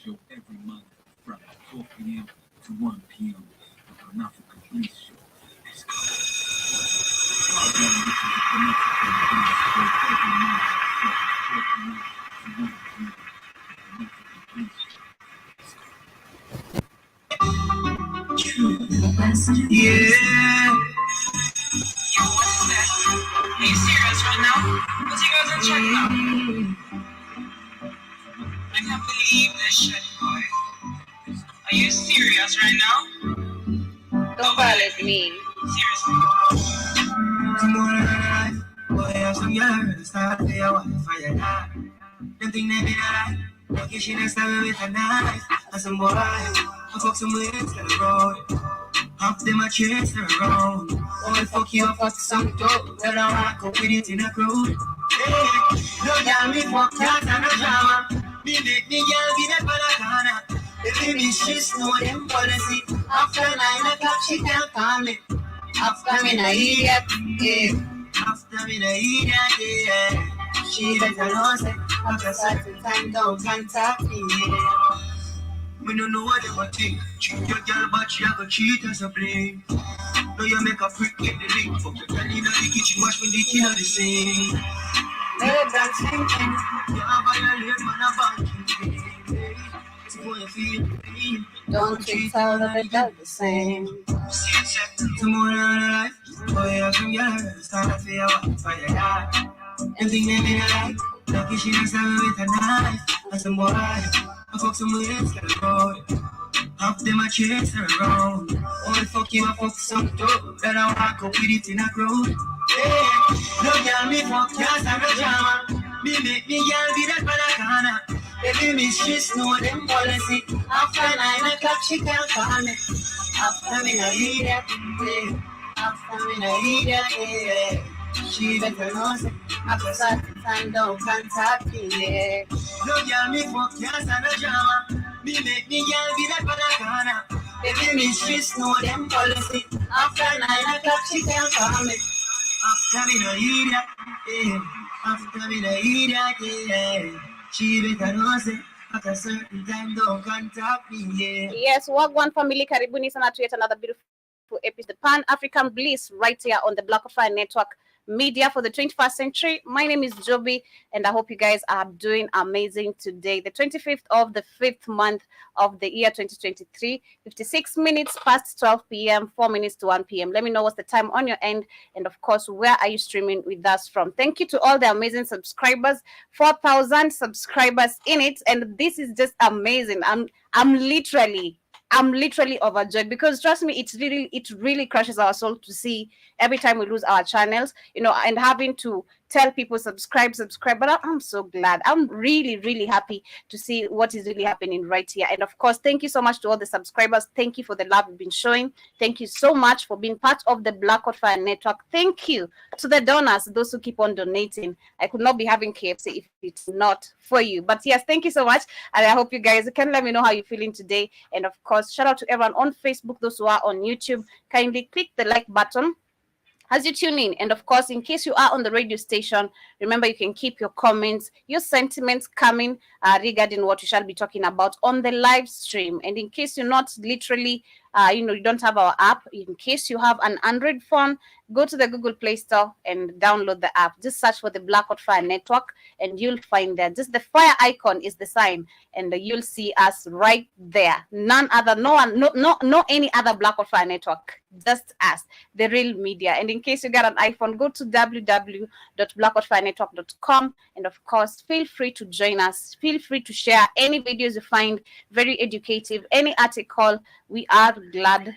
Show every month from 4 p.m. to 1 p.m. on African Police Show. Let's go. Again, this is the African Police Show every month from 4 p.m. to 1 p.m. on African Police Show. Let's go. True. Yeah. Are you serious right now? What's you guys in check now? I can't believe this shit, boy. Are you serious right now? Don't violate me. Seriously. Boy, have some girls start to your wife for your dad. Them think they be alive. Like you shouldn't stab with a knife. And some boy, I fuck some ways to the road. Half them a chase around. Oh, fuck you, fuck some dope. Then I walk up with it in a crowd. Hey, no girl, me fuck cat and no drama. Me make me girl be that banana. Baby, me she's know them policy. After 9 o'clock, she can't call me. After me na idiot, yeah. After me na idiot, yeah. She better know say after certain time don't contact me, yeah. Me no know what they would think. Treat your girl, but she a go cheat as a play. No, you make a freak get the link. Fuck your girl in the kitchen, wash me the king of the sink. Let that thinking. You have violate man a banking. So when you feel pain, Don't you tell her that the same. Tomorrow in life, boy, have some girls start for your wife for your dad. Anything they be like, like you should have started with a knife. And some boy, I fuck some ways to the road. Half them a chase around. Oh, the fuck you, I fuck some dope. Then I walk up with it in a crowd. Hey, no girl, me fuck cats and no drama. Me make me girl be that banana. Baby, me she's know them policy. After 9 o'clock, she can't call me. After me na idiot, yeah. After me na idiot, yeah. She better know say after certain time don't contact me, yeah. No girl, me fuck cats and no drama. Me make me girl be that banana. Baby, me she's know them policy. After 9 o'clock, she can't call me. After me na idiot, yeah. After me na idiot, yeah. She better know say after certain time don't contact me, yeah. Yes, Wagwan family, karibuni sana to yet another beautiful episode, the Pan-African Bliss, right here on the Black of Fire Network Media for the 21st century. My name is Joby, and I hope you guys are doing amazing today. The 25th of the 5th month of the year 2023, 56 minutes past 12 p.m., 4 minutes to 1 p.m. Let me know what's the time on your end, and of course, where are you streaming with us from? Thank you to all the amazing subscribers, 4,000 subscribers in it, and this is just amazing. I'm literally overjoyed because trust me, it really crushes our soul to see every time we lose our channels, and having to tell people subscribe. But I'm so glad. I'm really happy to see what is really happening right here. And of course, thank you so much to all the subscribers. Thank you for the love you've been showing. Thank you so much for being part of the Black Fire Network. Thank you to the donors, those who keep on donating. I could not be having KFC if it's not for you. But yes, thank you so much. And I hope you guys can let me know how you're feeling today. And of course, shout out to everyone on Facebook, those who are on YouTube. Kindly click the like button as you tune in. And of course, in case you are on the radio station, remember you can keep your comments, your sentiments coming regarding what we shall be talking about on the live stream. And in case you're not literally, you don't have our app, in case you have an Android phone, go to the Google Play Store and download the app. Just search for the Black Fire Network and you'll find that. Just the fire icon is the sign, and you'll see us right there. None other, no any other Black Fire Network. Just us, the real media. And in case you got an iPhone, go to www.blackfirenetwork.com, and of course, feel free to join us. Feel free to share any videos you find very educative, any article. We are glad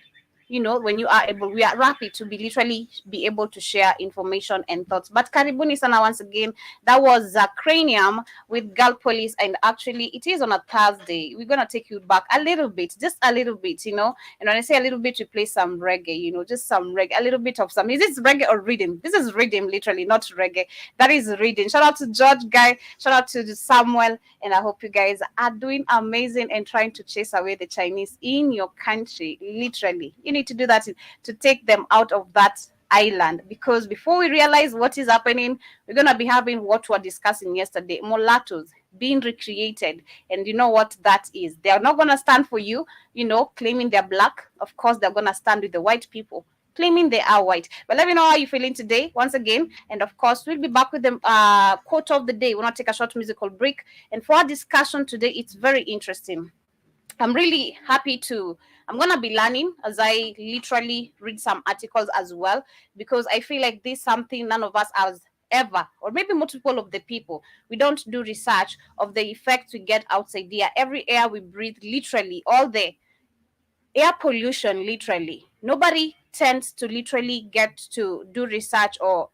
when you are able, we are happy to be literally be able to share information and thoughts. But karibuni sana once again. That was Cranium with Girl Police, and actually it is on a Thursday. We're gonna take you back a little bit, just a little bit, And when I say a little bit, we play some reggae, just some reggae, a little bit of some. Is this reggae or rhythm? This is rhythm, literally, not reggae. That is reading. Shout out to George Guy, shout out to Samuel, and I hope you guys are doing amazing and trying to chase away the Chinese in your country. Literally, you need to do that to take them out of that island, because before we realize what is happening, we're going to be having what we were discussing yesterday, mulattoes being recreated. And you know what that is? They are not going to stand for you, claiming they're black. Of course, they're going to stand with the white people claiming they are white. But let me know how you're feeling today once again. And of course, we'll be back with the quote of the day. We'll not take a short musical break. And for our discussion today, it's very interesting. I'm really happy I'm going to be learning as I literally read some articles as well, because I feel like this is something none of us has ever, or maybe multiple of the people, we don't do research of the effects we get outside there. Every air we breathe, literally, all the air pollution, literally. Nobody tends to literally get to do research, or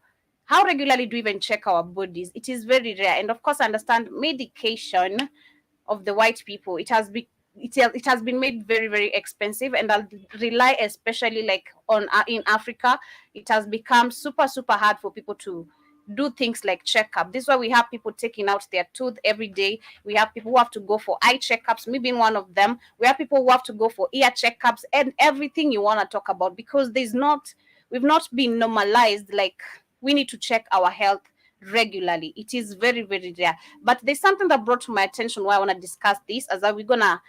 how regularly do we even check our bodies? It is very rare. And of course, I understand medication of the white people, it has been made very, very expensive, and I'll rely especially like on in Africa. It has become super, super hard for people to do things like checkup. This is why we have people taking out their tooth every day. We have people who have to go for eye checkups, me being one of them. We have people who have to go for ear checkups and everything you want to talk about, because we've not been normalized. Like, we need to check our health regularly. It is very, very rare. But there's something that brought to my attention why I want to discuss this, as we're gonna,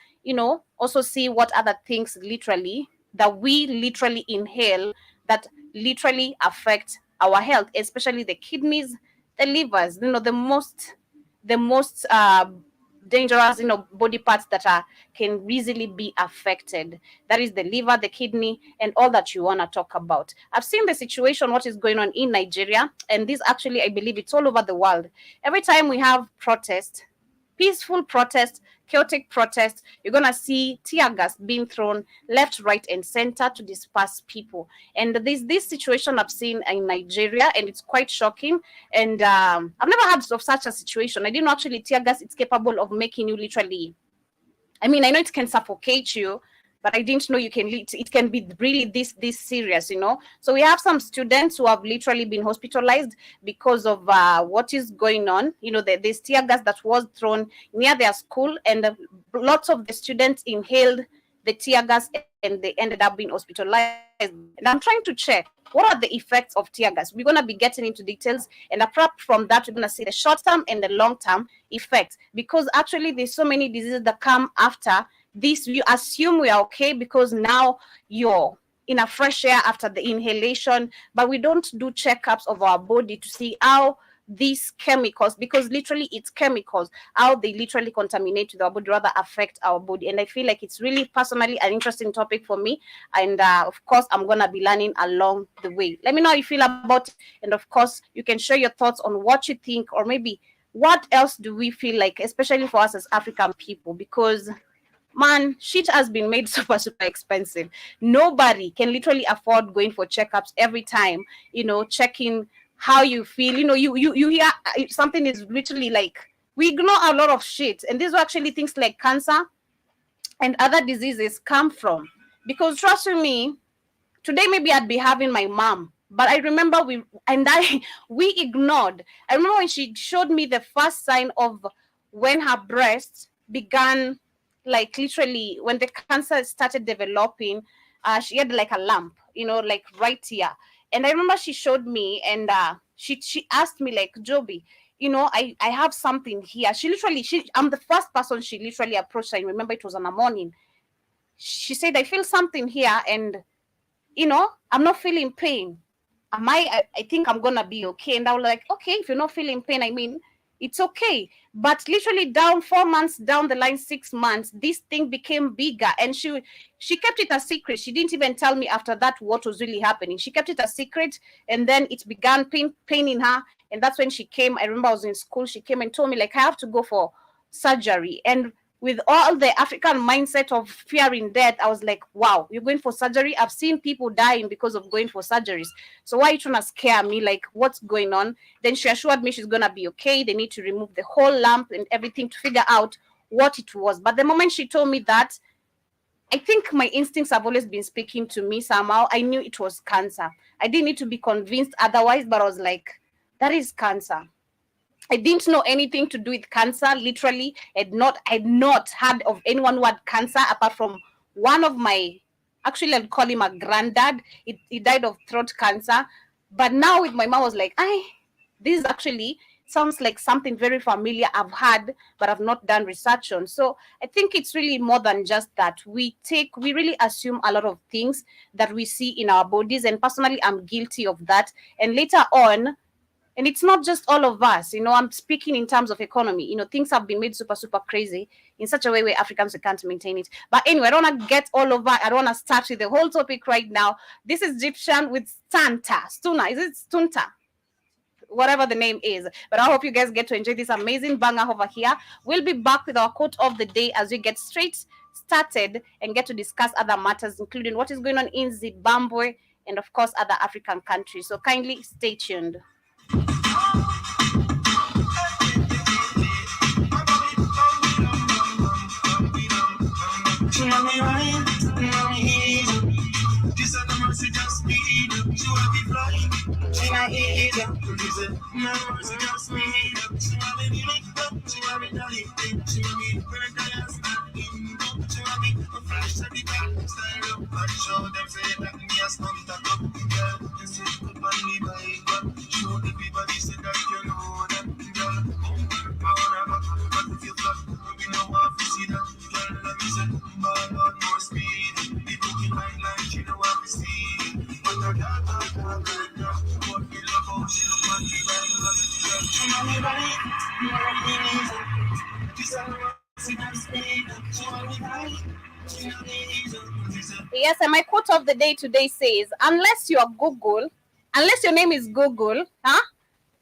also see what other things literally that we literally inhale that literally affect our health, especially the kidneys, the livers, the most dangerous, body parts that can easily be affected. That is the liver, the kidney, and all that you want to talk about. I've seen the situation, what is going on in Nigeria, and this actually, I believe it's all over the world. Every time we have protest, peaceful protest, chaotic protest, you're going to see tear gas being thrown left, right, and center to disperse people. And this situation I've seen in Nigeria, and it's quite shocking. And I've never heard of such a situation. I didn't know actually tear gas is capable of making you literally, I mean, I know it can suffocate you, but I didn't know it can be really this serious, So we have some students who have literally been hospitalized because of what is going on. This tear gas that was thrown near their school, and lots of the students inhaled the tear gas and they ended up being hospitalized. And I'm trying to check what are the effects of tear gas. We're going to be getting into details, and apart from that, we're going to see the short-term and the long-term effects, because actually there's so many diseases that come after this. You assume we are okay because now you're in a fresh air after the inhalation, but we don't do checkups of our body to see how these chemicals, because literally it's chemicals, how they literally contaminate our body, rather affect our body. And I feel like it's really personally an interesting topic for me, and of course I'm gonna be learning along the way. Let me know how you feel about it, and of course you can share your thoughts on what you think, or maybe what else do we feel like, especially for us as African people, because man, shit has been made super, super expensive. Nobody can literally afford going for checkups every time, checking how you feel. You hear something is literally like, we ignore a lot of shit. And these are actually things like cancer and other diseases come from. Because trust me, today maybe I'd be having my mom, but I remember we ignored. I remember when she showed me the first sign of when her breasts began, like literally when the cancer started developing, she had like a lump, like right here. And I remember she showed me, and she asked me like, Joby, I have something here. I'm the first person she literally approached. I remember it was in the morning. She said, I feel something here, and I'm not feeling pain. I think I'm gonna be okay. And I was like, okay, if you're not feeling pain, I mean, it's okay. But literally down 4 months down the line, 6 months, this thing became bigger, and she kept it a secret. She didn't even tell me after that what was really happening. She kept it a secret, and then it began paining her. And that's when she came. I remember I was in school. She came and told me like, I have to go for surgery. And with all the African mindset of fearing death, I was like, wow, you're going for surgery? I've seen people dying because of going for surgeries. So why are you trying to scare me? Like, what's going on? Then she assured me she's going to be okay. They need to remove the whole lump and everything to figure out what it was. But the moment she told me that, I think my instincts have always been speaking to me somehow. I knew it was cancer. I didn't need to be convinced otherwise, but I was like, that is cancer. I didn't know anything to do with cancer. Literally, I'd not heard of anyone who had cancer apart from one of my, actually I'd call him a granddad. He died of throat cancer. But now with my mom, I was like, this actually sounds like something very familiar I've had, but I've not done research on. So I think it's really more than just that. We really assume a lot of things that we see in our bodies. And personally, I'm guilty of that. And later on, and it's not just all of us, I'm speaking in terms of economy. Things have been made super, super crazy in such a way where Africans can't maintain it. But anyway, I don't want to get all over. I don't want to start with the whole topic right now. This is Egyptian with Stuna. Is it Stunta? Whatever the name is. But I hope you guys get to enjoy this amazing banger over here. We'll be back with our quote of the day as we get straight started and get to discuss other matters, including what is going on in Zimbabwe and, of course, other African countries. So kindly stay tuned. This is the mercy just me. She will be flying. She not eat. No mercy just me. She will be licked up. She will be dying. She will be burnt and standing. She will be a flash of the dark style up and show them say that me a stunt that up. Girl, you say good on me by show the people say that you know that. Girl, I wanna go, but if you flop, we know how to see that. Girl, let me say, ball on more speed. The booking like she know what we see. But her dad, what we love how she look on the Bible. She know me right, more of the reason. This is what she does me. She know me right, she know me reason. Yes, and my quote of the day today says, unless your name is Google,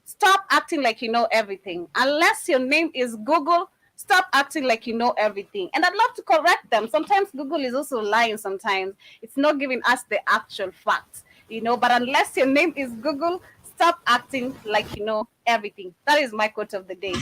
stop acting like you know everything. Unless your name is Google, stop acting like you know everything. And I'd love to correct them. Sometimes Google is also lying sometimes. It's not giving us the actual facts, but unless your name is Google, stop acting like you know everything. That is my quote of the day.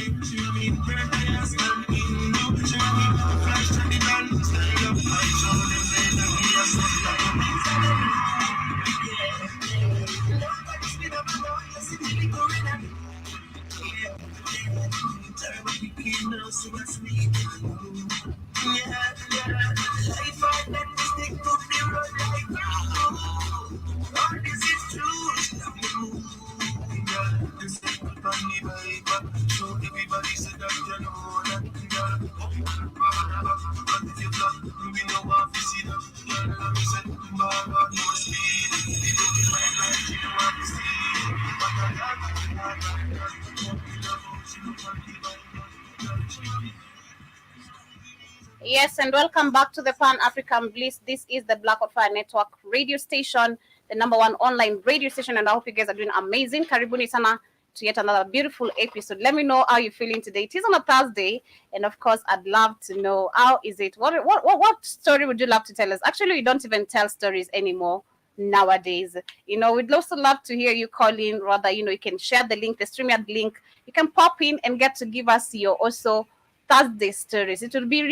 Yes, and welcome back to the Pan-African Bliss. This is the Black on Fire Network radio station, the number one online radio station, and I hope you guys are doing amazing. Karibuni sana to yet another beautiful episode. Let me know how you're feeling today. It is on a Thursday, and of course, I'd love to know how is it. What story would you love to tell us? Actually, we don't even tell stories anymore nowadays. We'd also love to hear you call in. Rather, you can share the link, the StreamYard link. You can pop in and get to give us your also Thursday stories. It would be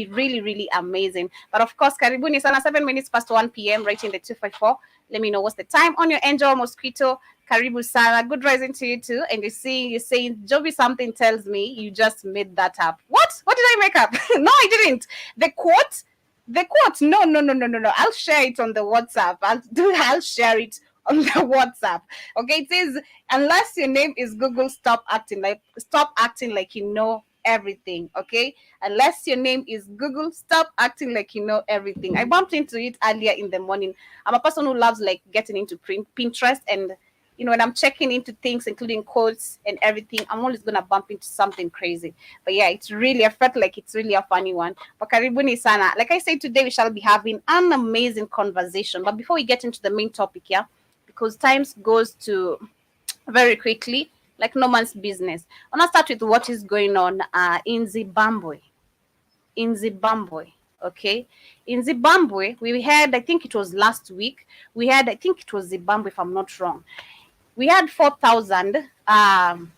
really, really amazing. But of course, karibuni sana, 7 minutes past 1 p.m. right in the 254. Let me know what's the time on your Angel Mosquito. Karibu sana. Good rising to you too. And you're saying, Joby, something tells me you just made that up. What did I make up? No, I didn't. The quote. No. I'll share it on the WhatsApp. I'll share it on the WhatsApp. Okay, it says, unless your name is Google, stop acting like you know everything. Okay, unless your name is Google, stop acting like you know everything. I bumped into it earlier in the morning. I'm a person who loves like getting into Pinterest, and when I'm checking into things, including quotes and everything, I'm always gonna bump into something crazy. But yeah, I felt like it's really a funny one. But karibuni sana. Like I said, today we shall be having an amazing conversation. But before we get into the main topic, because time goes to very quickly, like no man's business. I want to start with what is going on in Zimbabwe. in Zimbabwe. Okay, in Zimbabwe, we had, I think it was last week, we had, I think it was Zimbabwe, if I'm not wrong, we had 4,000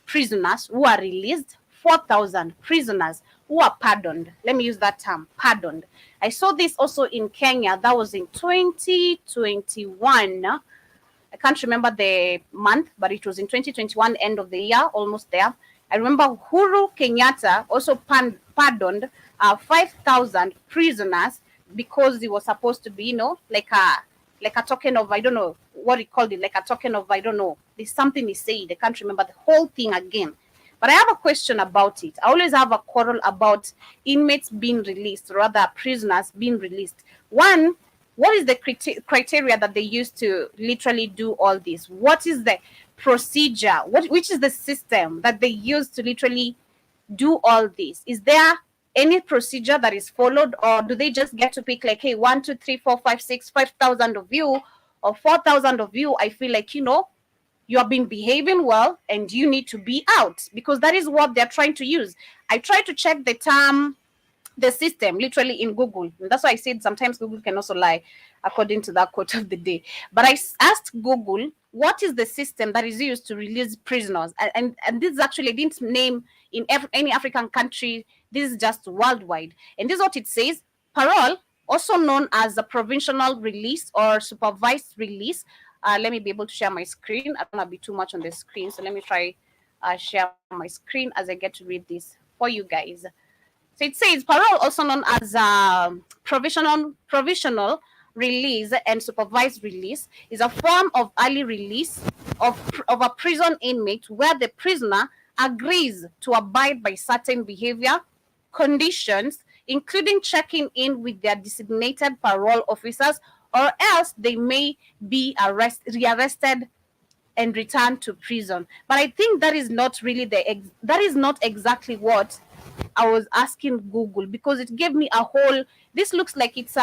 prisoners who are released, 4,000 prisoners who are pardoned. Let me use that term, pardoned. I saw this also in Kenya. That was in 2021. I can't remember the month, but it was in 2021, end of the year, almost there. I remember Uhuru Kenyatta also pardoned 5,000 prisoners because he was supposed to be, like a token of, I don't know what he called it, like a token of, I don't know, there's something he said. I can't remember the whole thing again. But I have a question about it. I always have a quarrel about inmates being released, rather prisoners being released. One, what is the criteria that they use to literally do all this? What is the procedure? Which is the system that they use to literally do all this? Is there any procedure that is followed, or do they just get to pick like, hey, 1, 2, 3, 4, 5, 6, 5,000 of you or 4,000 of you? I feel like, you have been behaving well and you need to be out, because that is what they're trying to use. I try to check the system literally in Google. And that's why I said sometimes Google can also lie, according to that quote of the day. But I asked Google, what is the system that is used to release prisoners? And this actually didn't name in any African country. This is just worldwide. And this is what it says. Parole, also known as a provisional release or supervised release. Let me be able to share my screen. I don't want to be too much on the screen. So let me try share my screen as I get to read this for you guys. So it says parole, also known as provisional release and supervised release, is a form of early release of a prison inmate where the prisoner agrees to abide by certain behavior conditions, including checking in with their designated parole officers, or else they may be rearrested and returned to prison. But I think that is not really that is not exactly what I was asking Google, because it gave me a whole, this looks like this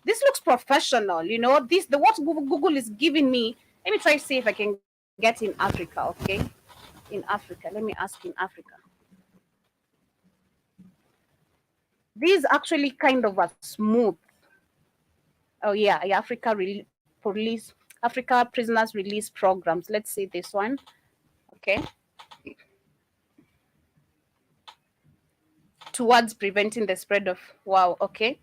looks professional, what Google is giving me. Let me try to see if I can get in Africa. Okay, in Africa, let me ask in Africa. This is actually kind of a smooth. Oh yeah, Africa prisoners release programs. Let's see this one. Okay. Towards preventing the spread of, wow, okay.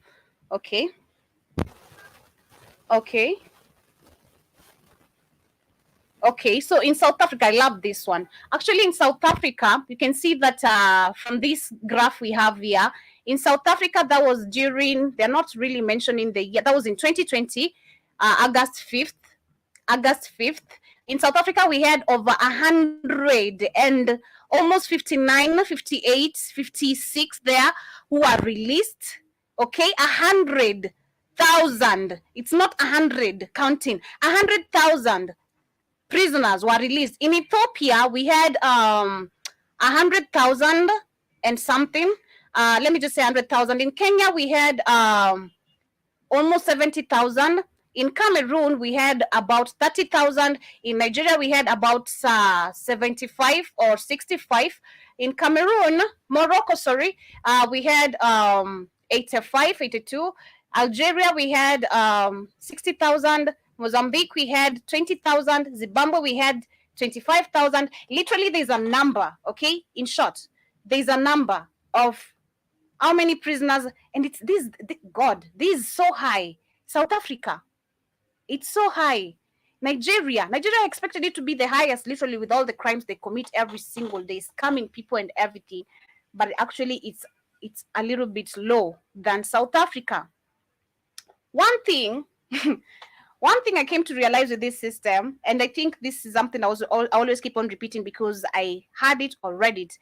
Okay, so in South Africa, I love this one. Actually, in South Africa, you can see that from this graph we have here, in South Africa, that was during, they're not really mentioning the year, that was in 2020, August 5th. In South Africa, we had over 100 and almost 59, 58, 56 there who are released. Okay, 100,000. It's not 100 counting. 100,000 prisoners were released. In Ethiopia, we had 100,000 and something. Let me just say 100,000. In Kenya, we had almost 70,000. In Cameroon, we had about 30,000. In Nigeria, we had about 75 or 65. In Cameroon, Morocco, sorry, we had 85, 82. Algeria, we had 60,000. Mozambique, we had 20,000. Zimbabwe, we had 25,000. Literally, there's a number, okay? In short, there's a number of how many prisoners, and it's this, God, this is so high. South Africa, it's so high. Nigeria expected it to be the highest, literally, with all the crimes they commit every single day, scamming people and everything. But actually, it's a little bit low than South Africa. One thing I came to realize with this system, and I think this is something I always keep on repeating because I had it or read it.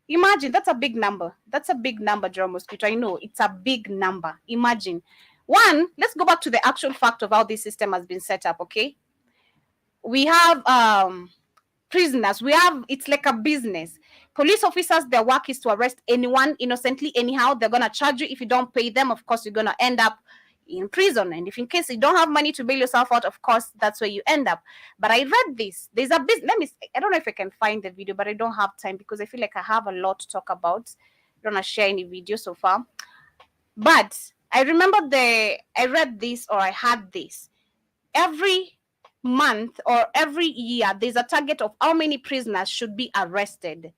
Imagine, that's a big number. That's a big number, Jerome Mosquito. I know it's a big number. Imagine. One, let's go back to the actual fact of how this system has been set up, okay? We have prisoners. It's like a business. Police officers, their work is to arrest anyone innocently, anyhow. They're going to charge you. If you don't pay them, of course, you're going to end up in prison. And if in case you don't have money to bail yourself out, of course, that's where you end up. But I read this. There's a business. I don't know if I can find the video, but I don't have time because I feel like I have a lot to talk about. don't want to share any video so far. But I remember I read this or I had this. Every month or every year, there's a target of how many prisoners should be arrested.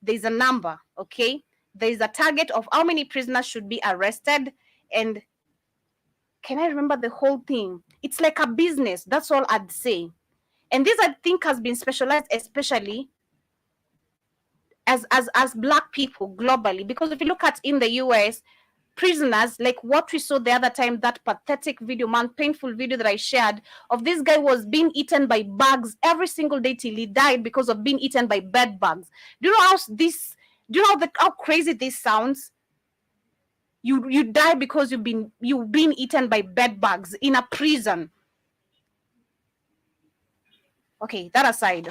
There's a number, okay? There's a target of how many prisoners should be arrested. And can I remember the whole thing? It's like a business. That's all I'd say. And this, I think, has been specialized, especially as Black people globally. Because if you look at in the US, prisoners, like what we saw the other time, that pathetic video, painful video that I shared of this guy was being eaten by bugs every single day till he died because of being eaten by bed bugs. Do you know how crazy this sounds? You die because you've been eaten by bed bugs in a prison. Okay, that aside,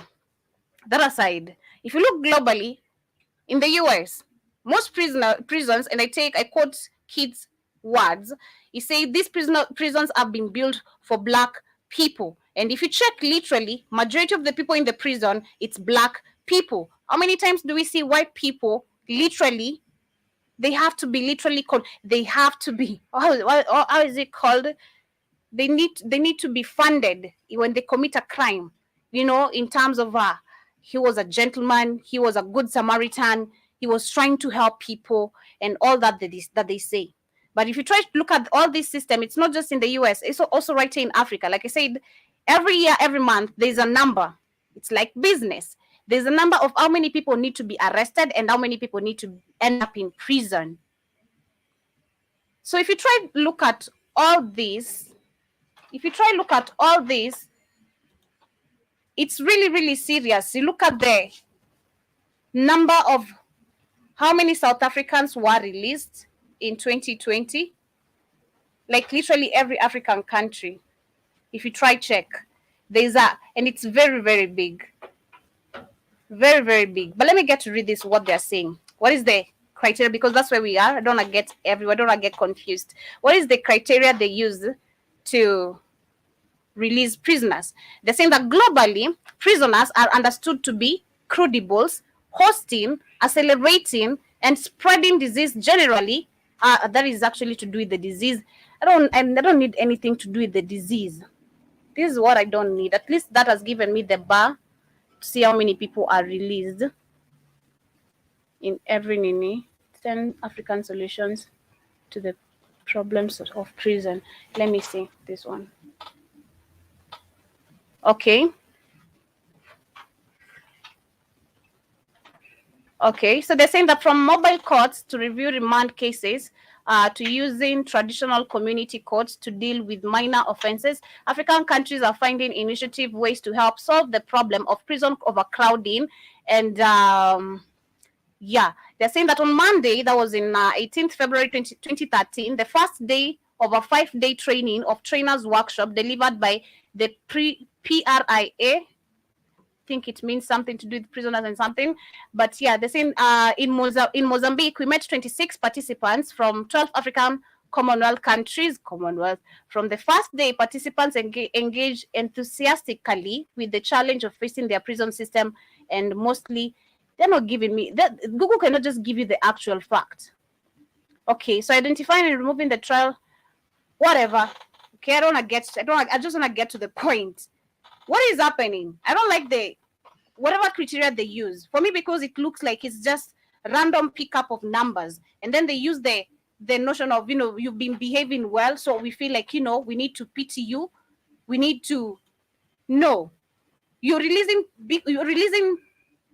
if you look globally, in the US, most prisons, and I quote kids' words, he say these prisons have been built for Black people. And if you check literally, majority of the people in the prison, it's Black people. How many times do we see white people literally? They have to be literally called. They have to be. How is it called? They need to be funded when they commit a crime. You know, in terms of he was a gentleman, he was a good Samaritan, he was trying to help people, and all that they say. But if you try to look at all this system, it's not just in the US, it's also right here in Africa. Like I said, every year, every month, there's a number. It's like business. There's a number of how many people need to be arrested and how many people need to end up in prison. So if you try to look at all this, it's really, really serious. You look at the number of how many South Africans were released in 2020, like literally every African country. If you try check, and it's very, very big. Very, very big. But let me get to read this, what they're saying. What is the criteria? Because that's where we are. I don't want to get everywhere. I don't want to get confused. What is the criteria they use to release prisoners? They're saying that globally, prisoners are understood to be crudibles, hosting, accelerating, and spreading disease generally. That is actually to do with the disease. I don't need anything to do with the disease. This is what I don't need. At least that has given me the bar to see how many people are released in every nini. 10 African solutions to the problems of prison. Let me see this one. Okay, so they're saying that from mobile courts to review remand cases, to using traditional community courts to deal with minor offenses, African countries are finding initiative ways to help solve the problem of prison overcrowding. And they're saying that on Monday, that was in 18th February 2013, the first day of a 5-day training of trainers workshop delivered by the PRIA. Think it means something to do with prisoners and something, but yeah, they're saying in Mozambique we met 26 participants from 12 African Commonwealth countries. From the first day, participants engaged enthusiastically with the challenge of facing their prison system, and mostly they're not giving me that. Google cannot just give you the actual fact. Okay, so identifying and removing the trial, whatever. Okay, I just want to get to the point. What is happening? I don't like whatever criteria they use for me, because it looks like it's just random pickup of numbers, and then they use the notion of, you've been behaving well, so we feel like, we need to pity you. We need to know you're releasing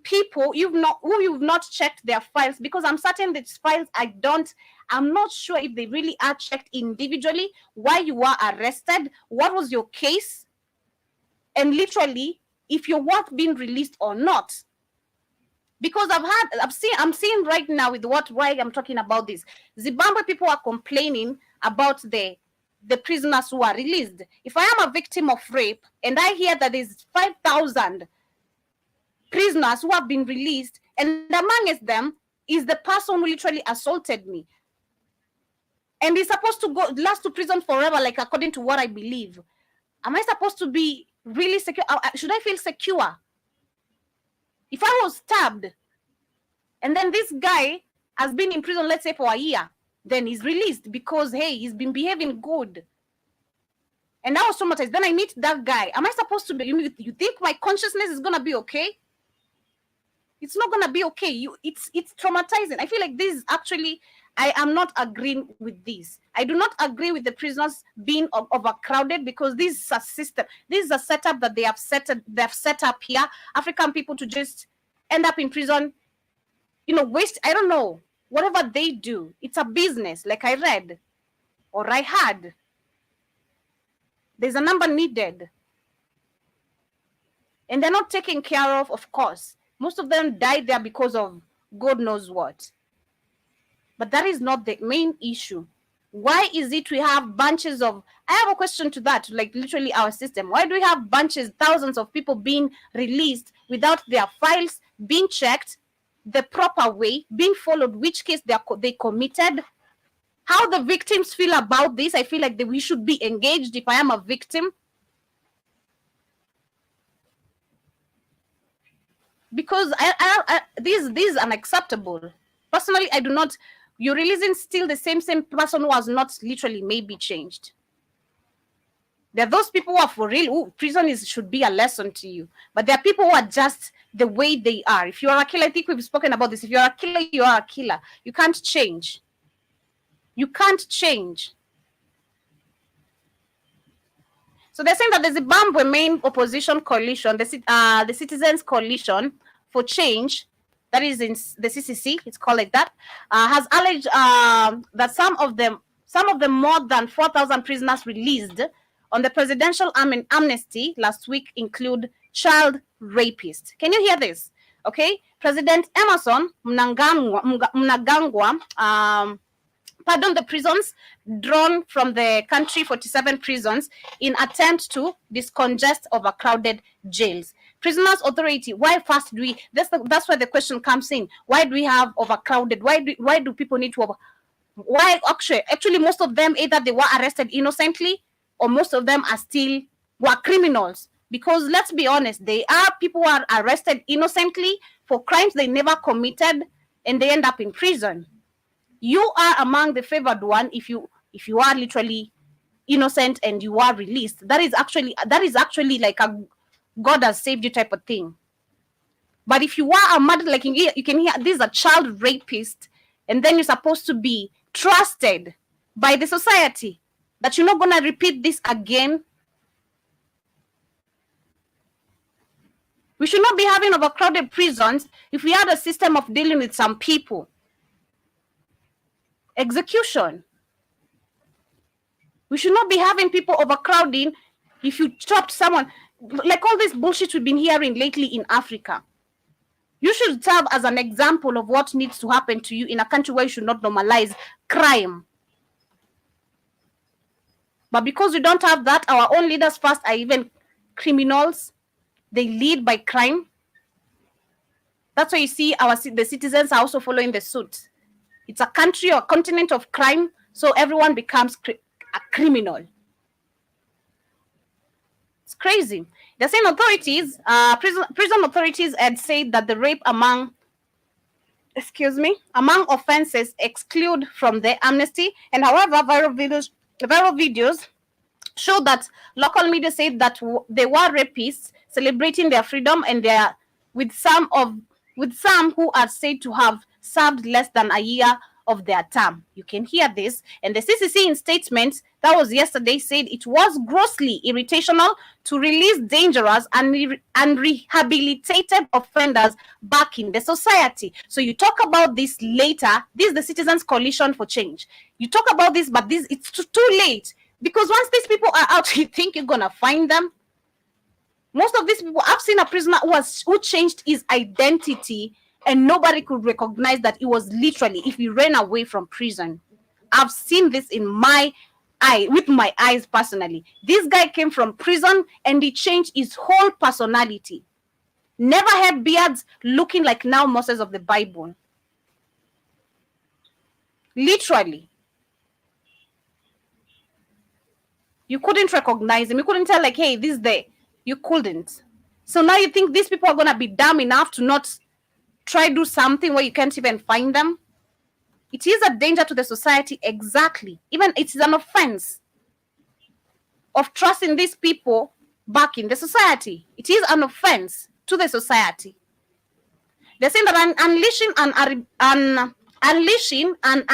people you've not checked their files, because I'm certain these files I'm not sure if they really are checked individually, why you were arrested, what was your case, and literally if you're worth being released or not. Because I'm seeing right now with why I'm talking about this. Zimbabwe people are complaining about the prisoners who are released. If I am a victim of rape and I hear that there's 5,000 prisoners who have been released, and amongst them is the person who literally assaulted me, and he's supposed to go last to prison forever, like according to what I believe, am I supposed to be really secure? Should I feel secure? If I was stabbed and then this guy has been in prison, let's say for a year, then he's released because, hey, he's been behaving good. And I was traumatized. Then I meet that guy. Am I supposed to be, you think my consciousness is going to be okay? It's not going to be okay. It's traumatizing. I feel like this is actually, I am not agreeing with this. I do not agree with the prisoners being overcrowded, because this is a system. This is a setup that they have set up here. African people to just end up in prison, waste, I don't know, whatever they do. It's a business, like I read or I had. There's a number needed. And they're not taken care of course. Most of them died there because of God knows what. But that is not the main issue. Why is it we have bunches of, I have a question to that, like literally our system. Why do we have bunches, thousands of people being released without their files being checked the proper way, being followed, which case they committed? How the victims feel about this? I feel like we should be engaged if I am a victim. Because this is unacceptable. Personally, I do not. You're releasing still the same person who has not literally maybe changed. There are those people who are for real. Ooh, prison should be a lesson to you. But there are people who are just the way they are. If you are a killer, I think we've spoken about this. If you are a killer, you are a killer. You can't change. You can't change. So they're saying that the Zimbabwe main opposition coalition, the Citizens Coalition for Change, that is in the CCC, it's called like that, has alleged that some of them more than 4,000 prisoners released on the presidential amnesty last week include child rapists. Can you hear this? Okay, President Emerson Mnangagwa pardoned the prisons drawn from the country, 47 prisons, in attempt to discongest overcrowded jails. Prisoners Authority, why first do we, that's where the question comes in. Why do we have overcrowded? Why do people need to why actually most of them, either they were arrested innocently or most of them were criminals. Because let's be honest, they are people who are arrested innocently for crimes they never committed and they end up in prison. You are among the favored one if you are literally innocent and you are released. That is actually like a God has saved you type of thing. But if you are a murder, like you can hear this is a child rapist, and then you're supposed to be trusted by the society that you're not gonna repeat this again. We should not be having overcrowded prisons if we had a system of dealing with some people. Execution. We should not be having people overcrowding if you chopped someone. Like all this bullshit we've been hearing lately in Africa. You should serve as an example of what needs to happen to you in a country where you should not normalize crime. But because we don't have that, our own leaders first are even criminals. They lead by crime. That's why you see the citizens are also following the suit. It's a country or continent of crime, so everyone becomes a criminal. It's crazy. The same authorities, prison authorities had said that the rape among offenses exclude from the amnesty. And however, viral videos show that local media said that they were rapists celebrating their freedom, and they are with some who are said to have served less than a year of their term. You can hear this. And the CCC in statement that was yesterday said it was grossly irritational to release dangerous and rehabilitated offenders back in the society. So you talk about this later. This is the Citizens Coalition for Change. You talk about this, but it's too late. Because once these people are out, you think you're going to find them? Most of these people, I've seen a prisoner who changed his identity and nobody could recognize that it was literally if he ran away from prison. I've seen this with my eyes personally. This guy came from prison and he changed his whole personality. Never had beards, looking like now Moses of the Bible. Literally. You couldn't recognize him. You couldn't tell like, hey, this day. You couldn't. So now you think these people are going to be dumb enough to not try do something where you can't even find them? It is a danger to the society, exactly. Even it is an offense of trusting these people back in the society. It is an offense to the society. They're saying that unleashing an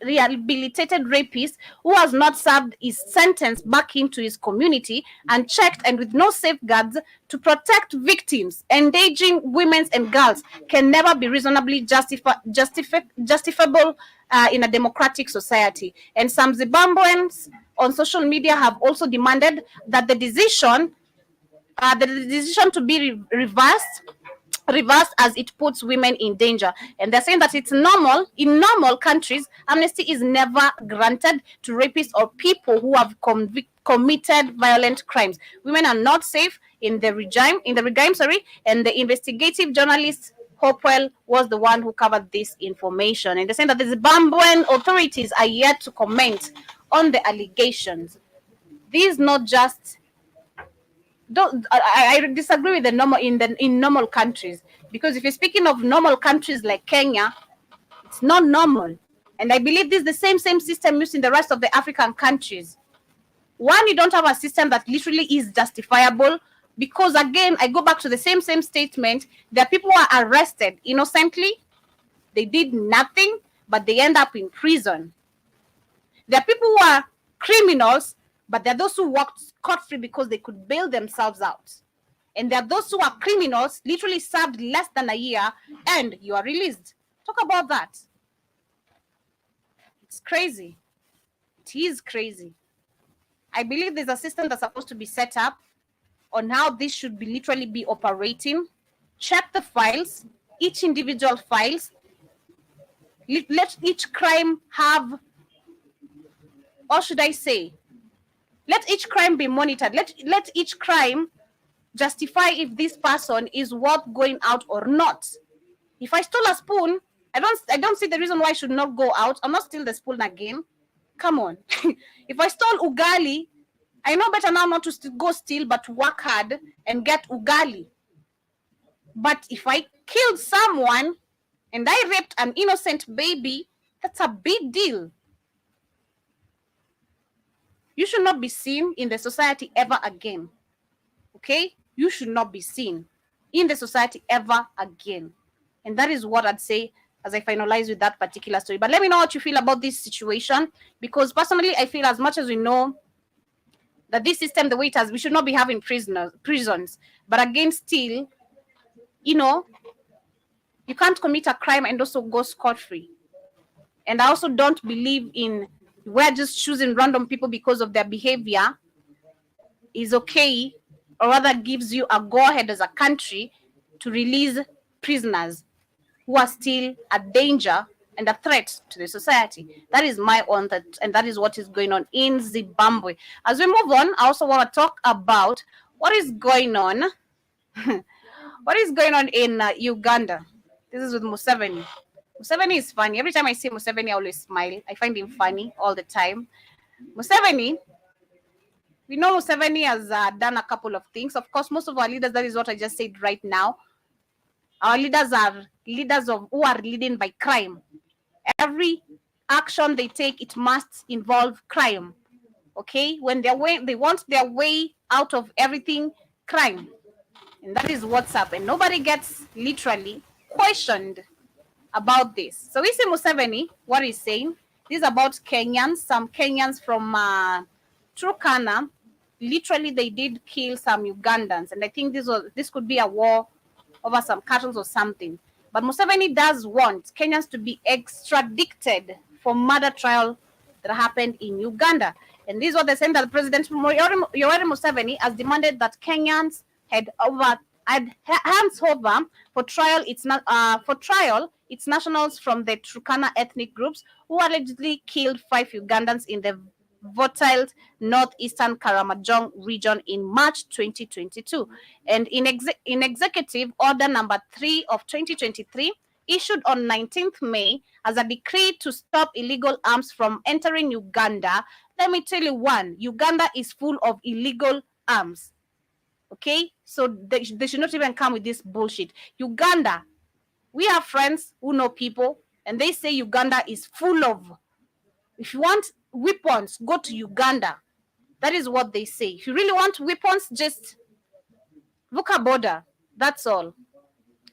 rehabilitated rapist who has not served his sentence back into his community and checked and with no safeguards to protect victims, engaging women and girls can never be reasonably justifiable in a democratic society. And some Zimbabweans on social media have also demanded that the decision to be reversed as it puts women in danger. And they're saying that it's normal. In normal countries, amnesty is never granted to rapists or people who have committed violent crimes. Women are not safe in the regime, and the investigative journalist Hopewell was the one who covered this information. And they're saying that the Zimbabwean authorities are yet to comment on the allegations. These not just I disagree with the normal in normal countries, because if you're speaking of normal countries like Kenya, it's not normal, and I believe this is the same system used in the rest of the African countries. One, you don't have a system that literally is justifiable, because again, I go back to the same statement. There are people who are arrested innocently, they did nothing, but they end up in prison. There are people who are criminals, but there are those who walked scot-free because they could bail themselves out. And there are those who are criminals, literally served less than a year, and you are released. Talk about that. It's crazy. It is crazy. I believe there's a system that's supposed to be set up on how this should be literally be operating. Check the files, each individual files. Let each crime have, or should I say, let each crime be monitored. Let each crime justify if this person is worth going out or not. If I stole a spoon, I don't see the reason why I should not go out. I'm not steal the spoon again. Come on. If I stole ugali, I know better now not to go steal, but to work hard and get ugali. But if I killed someone and I raped an innocent baby, that's a big deal. You should not be seen in the society ever again. Okay? You should not be seen in the society ever again. And that is what I'd say as I finalize with that particular story. But let me know what you feel about this situation, because personally, I feel as much as we know that this system, the way it has, we should not be having prisons. But again, still, you can't commit a crime and also go scot-free. And I also don't believe in we're just choosing random people because of their behavior is okay, or rather gives you a go-ahead as a country to release prisoners who are still a danger and a threat to the society. That is my own thought, and that is what is going on in Zimbabwe. As we move on, I also want to talk about what is going on. What is going on in Uganda? This is with Museveni. Museveni is funny. Every time I see Museveni, I always smile. I find him funny all the time. Museveni, we know Museveni has done a couple of things. Of course, most of our leaders, that is what I just said right now. Our leaders are leaders who are leading by crime. Every action they take, it must involve crime. Okay? When they want their way out of everything, crime. And that is what's up. And nobody gets literally questioned about this. So we see Museveni, what he's saying. This is about Kenyans. Some Kenyans from Turkana, literally they did kill some Ugandans. And I think this could be a war over some cattle or something. But Museveni does want Kenyans to be extradited for murder trial that happened in Uganda. And this is what they're saying, that President Yoweri Museveni has demanded that Kenyans hands over for trial its nationals from the Turkana ethnic groups who allegedly killed 5 Ugandans in the volatile northeastern Karamojong region in March 2022. And in Executive Order number 3 of 2023, issued on 19th May as a decree to stop illegal arms from entering Uganda, let me tell you one, Uganda is full of illegal arms. Okay? So they should not even come with this bullshit. Uganda, we have friends who know people And they say Uganda is full of, if you want weapons, go to Uganda. That is what they say. If you really want weapons, just look a border. That's all.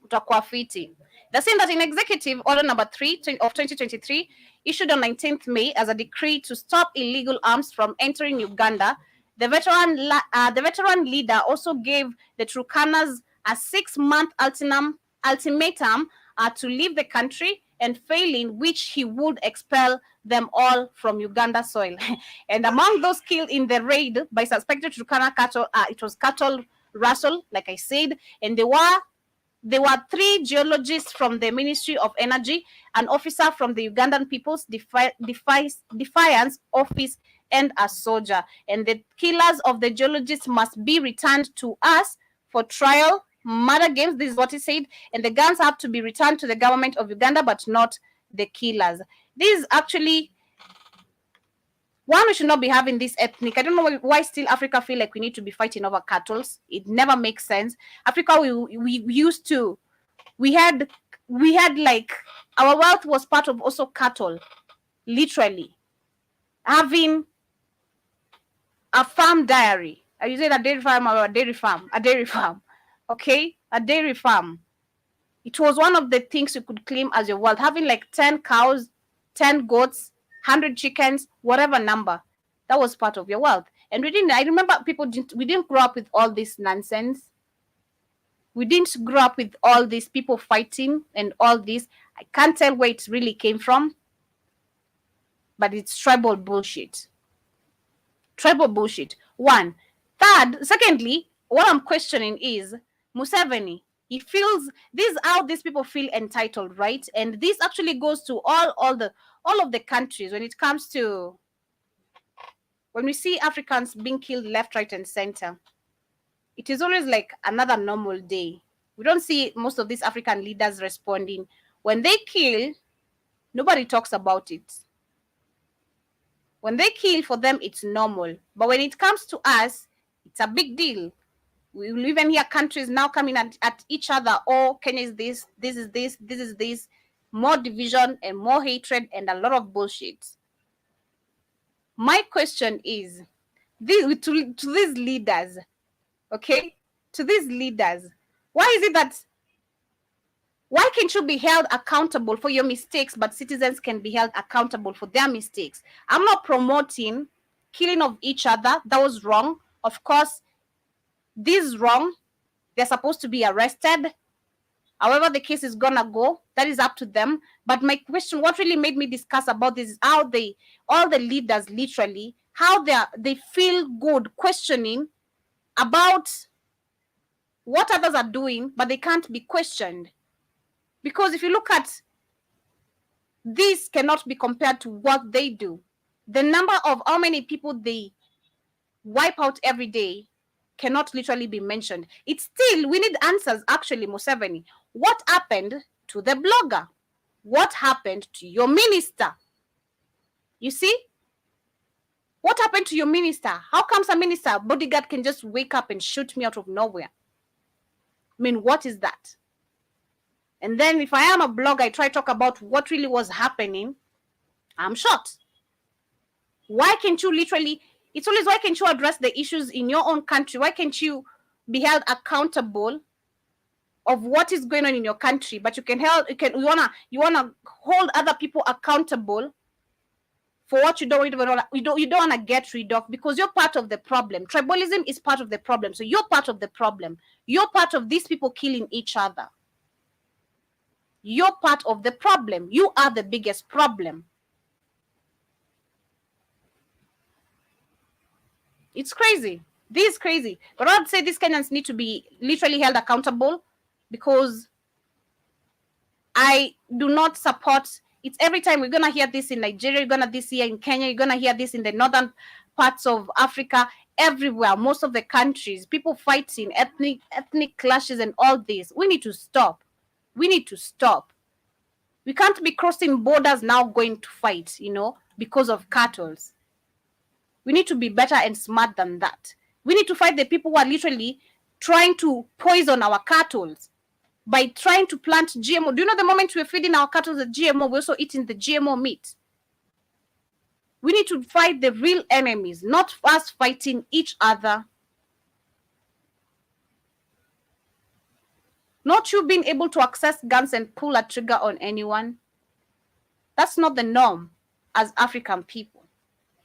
Utakuwa fiti. They're saying that in Executive Order number 3 of 2023, issued on 19th May as a decree to stop illegal arms from entering Uganda, the veteran leader also gave the Turkanas a 6-month ultimatum to leave the country, and failing which he would expel them all from Uganda soil. And among those killed in the raid by suspected Turkana cattle, it was cattle rustle, like I said, and there were 3 geologists from the Ministry of Energy, an officer from the Ugandan People's Defiance Office, and a soldier. And the killers of the geologists must be returned to us for trial. Murder games, this is what he said. And the guns have to be returned to the government of Uganda, but not the killers. This is actually one, we should not be having this ethnic. I don't know why still Africa feel like we need to be fighting over cattle. It never makes sense. Africa, we used to, we had like, our wealth was part of also cattle, literally. Having a farm diary. Are you saying a dairy farm or a dairy farm? A dairy farm. Okay? A dairy farm. It was one of the things you could claim as your wealth. Having like 10 cows, 10 goats, 100 chickens, whatever number, that was part of your wealth. And I remember we didn't grow up with all this nonsense. We didn't grow up with all these people fighting and all this. I can't tell where it really came from, but it's tribal bullshit. Tribal bullshit. One. Secondly, what I'm questioning is Museveni. He feels, this is how these people feel entitled, right? And this actually goes to all of the countries when it comes to, when we see Africans being killed left, right, and center. It is always like another normal day. We don't see most of these African leaders responding. When they kill, nobody talks about it. When they kill, for them, it's normal. But when it comes to us, it's a big deal. We will even hear countries now coming at each other. Oh, Kenya is this is this is this. More division and more hatred and a lot of bullshit. My question is, to these leaders, okay? To these leaders, why can't you be held accountable for your mistakes, but citizens can be held accountable for their mistakes? I'm not promoting killing of each other. That was wrong. Of course, this is wrong. They're supposed to be arrested. However the case is gonna go, that is up to them. But my question, what really made me discuss about this, is how all the leaders literally, how they feel good questioning about what others are doing, but they can't be questioned. Because if you look at this, cannot be compared to what they do. The number of how many people they wipe out every day cannot literally be mentioned. It's still, we need answers, actually, Museveni. What happened to the blogger? What happened to your minister? You see? What happened to your minister? How comes a minister, bodyguard, can just wake up and shoot me out of nowhere? I mean, what is that? And then if I am a blogger, I try to talk about what really was happening, I'm shot. Why can't you literally, it's always, why can't you address the issues in your own country? Why can't you be held accountable of what is going on in your country? But you you wanna hold other people accountable for what you don't want to get rid of, because you're part of the problem. Tribalism is part of the problem. So you're part of the problem. You're part of these people killing each other. You're part of the problem. You are the biggest problem. It's crazy. This is crazy. But I'd say these Kenyans need to be literally held accountable, because I do not support. It's every time we're going to hear this in Nigeria, you're going to this here in Kenya, you're going to hear this in the northern parts of Africa, everywhere, most of the countries, people fighting, ethnic clashes and all this. We need to stop. We need to stop. We can't be crossing borders now going to fight, because of cattle. We need to be better and smart than that. We need to fight the people who are literally trying to poison our cattle. by trying to plant GMO. Do you know the moment we're feeding our cattle the GMO, we're also eating the GMO meat? We need to fight the real enemies, not us fighting each other. Not you being able to access guns and pull a trigger on anyone. That's not the norm as African people.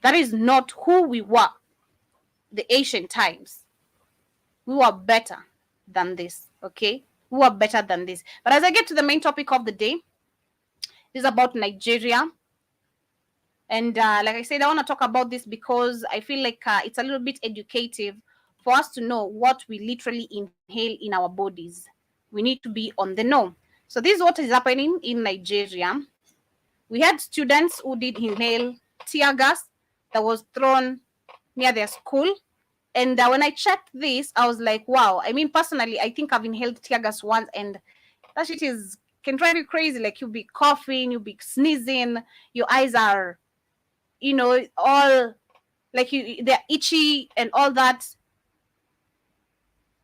That is not who we were the ancient times. We were better than this, okay? We were better than this. But as I get to the main topic of the day, this is about Nigeria. And like I said, I want to talk about this because I feel like it's a little bit educative for us to know what we literally inhale in our bodies. We need to be on the know. So this is what is happening in Nigeria. We had students who did inhale tear gas that was thrown near their school. And when I checked this, I was like, wow. I mean, personally, I think I've inhaled tear gas once, and that shit can drive you crazy. Like, you'll be coughing, you'll be sneezing, your eyes are, all like they're itchy and all that.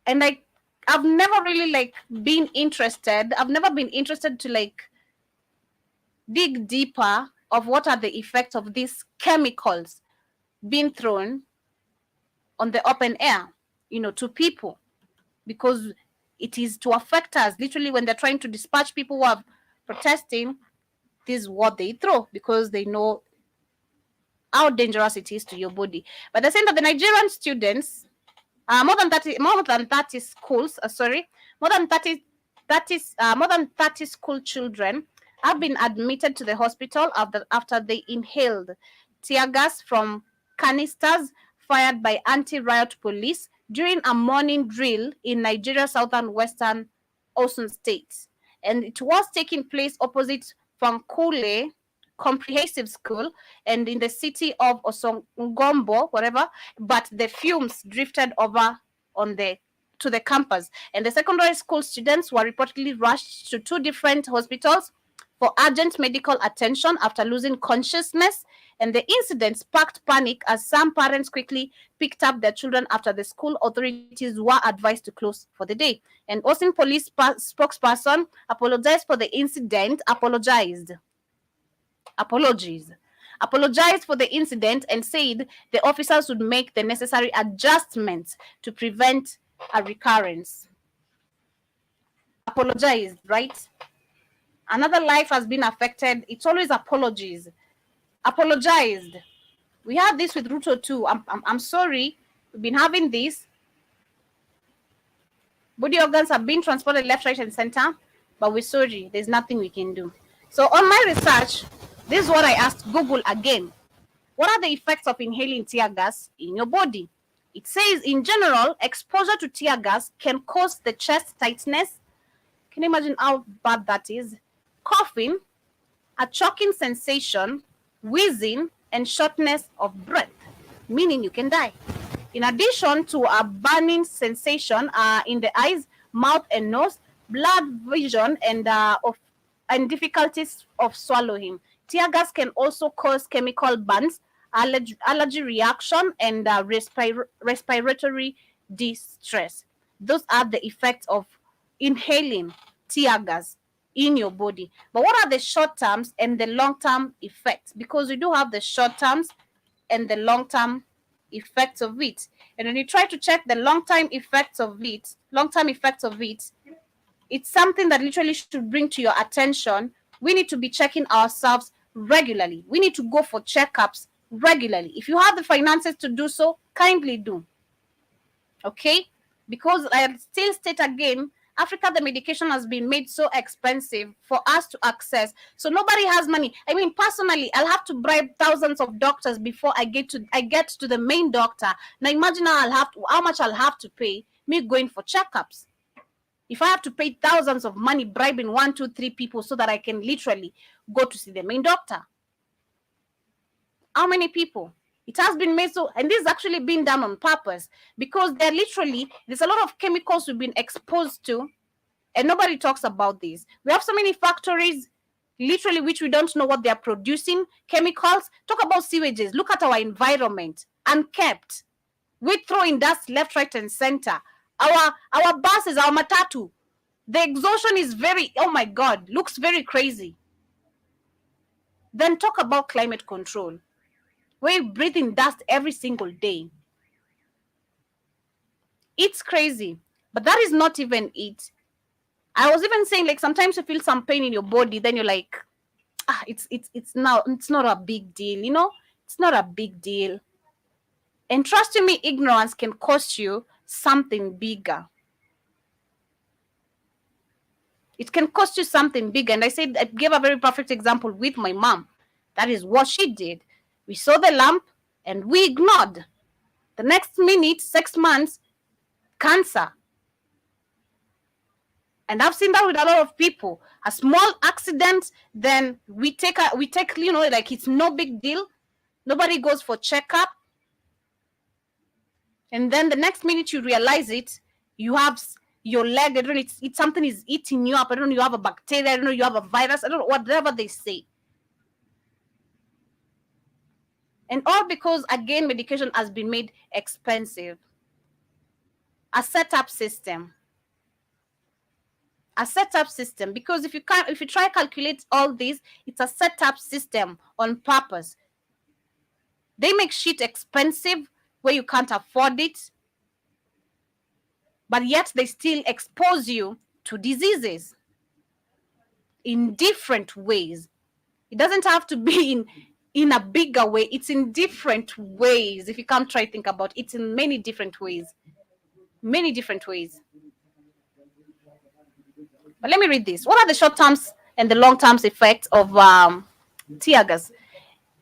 And I've never really been interested. I've never been interested to dig deeper of what are the effects of these chemicals being thrown on the open air, to people, because it is to affect us. Literally, when they're trying to dispatch people who are protesting, this is what they throw because they know how dangerous it is to your body. But they're saying that the Nigerian students, more than 30 schools, more than 30 school children have been admitted to the hospital after they inhaled tear gas from canisters fired by anti-riot police during a morning drill in Nigeria's southern western Osun State. And it was taking place opposite Fankule Comprehensive School and in the city of Osongombo, whatever, but the fumes drifted over to the campus. And the secondary school students were reportedly rushed to 2 different hospitals for urgent medical attention after losing consciousness. And the incident sparked panic as some parents quickly picked up their children after the school authorities were advised to close for the day. And Osun police spokesperson apologized for the incident, apologized for the incident and said the officers would make the necessary adjustments to prevent a recurrence. Apologized, right? Another life has been affected. It's always apologies. Apologized. We had this with Ruto too. I'm sorry. We've been having this. Body organs have been transported left, right, and center, but we're sorry. There's nothing we can do. So on my research, this is what I asked Google again. What are the effects of inhaling tear gas in your body? It says, in general, exposure to tear gas can cause the chest tightness. Can you imagine how bad that is? Coughing, a choking sensation, wheezing, and shortness of breath, meaning you can die. In addition to a burning sensation in the eyes, mouth, and nose, blurred vision, and difficulties of swallowing. Tear gas can also cause chemical burns, allergy reaction, and respiratory distress. Those are the effects of inhaling tear gas in your body. But what are the short terms and the long term effects? Because we do have the short terms and the long term effects of it. And when you try to check the long term effects of it, it's something that literally should bring to your attention. We need to be checking ourselves regularly. We need to go for checkups regularly. If you have the finances to do so, kindly do. Okay? Because I still state again, Africa, the medication has been made so expensive for us to access. So nobody has money. I mean, personally, I'll have to bribe thousands of doctors before I get to the main doctor. Now imagine how much I'll have to pay me going for checkups. If I have to pay thousands of money bribing 1, 2, 3 people so that I can literally go to see the main doctor. How many people? It has been made so, and this is actually been done on purpose because there's a lot of chemicals we've been exposed to, and nobody talks about this. We have so many factories, literally, which we don't know what they are producing. Chemicals. Talk about sewages. Look at our environment, unkept. We throw in dust left, right, and center. Our buses, our matatu, The exhaustion is very, oh my God, looks very crazy. Then talk about climate control. We're breathing dust every single day. It's crazy. But that is not even it. I was even saying, like, sometimes you feel some pain in your body, then you're like, it's not a big deal, you know? It's not a big deal. And trust me, ignorance can cost you something bigger. It can cost you something big. And I gave a very perfect example with my mom. That is what she did. We saw the lump and we ignored. The next minute, 6 months, cancer. And I've seen that with a lot of people. A small accident, then we take, like it's no big deal. Nobody goes for checkup. And then the next minute you realize it, you have your leg, I don't know, it's something is eating you up. I don't know, you have a bacteria, I don't know, you have a virus, I don't know, whatever they say. And all because, again, medication has been made expensive. A setup system. A setup system. Because if you try to calculate all this, it's a setup system on purpose. They make shit expensive where you can't afford it, but yet they still expose you to diseases in different ways. It doesn't have to be in a bigger way. It's in different ways. If you come try to think about it, it's in many different ways. Many different ways. But let me read this. What are the short terms and the long terms effects of tear gas?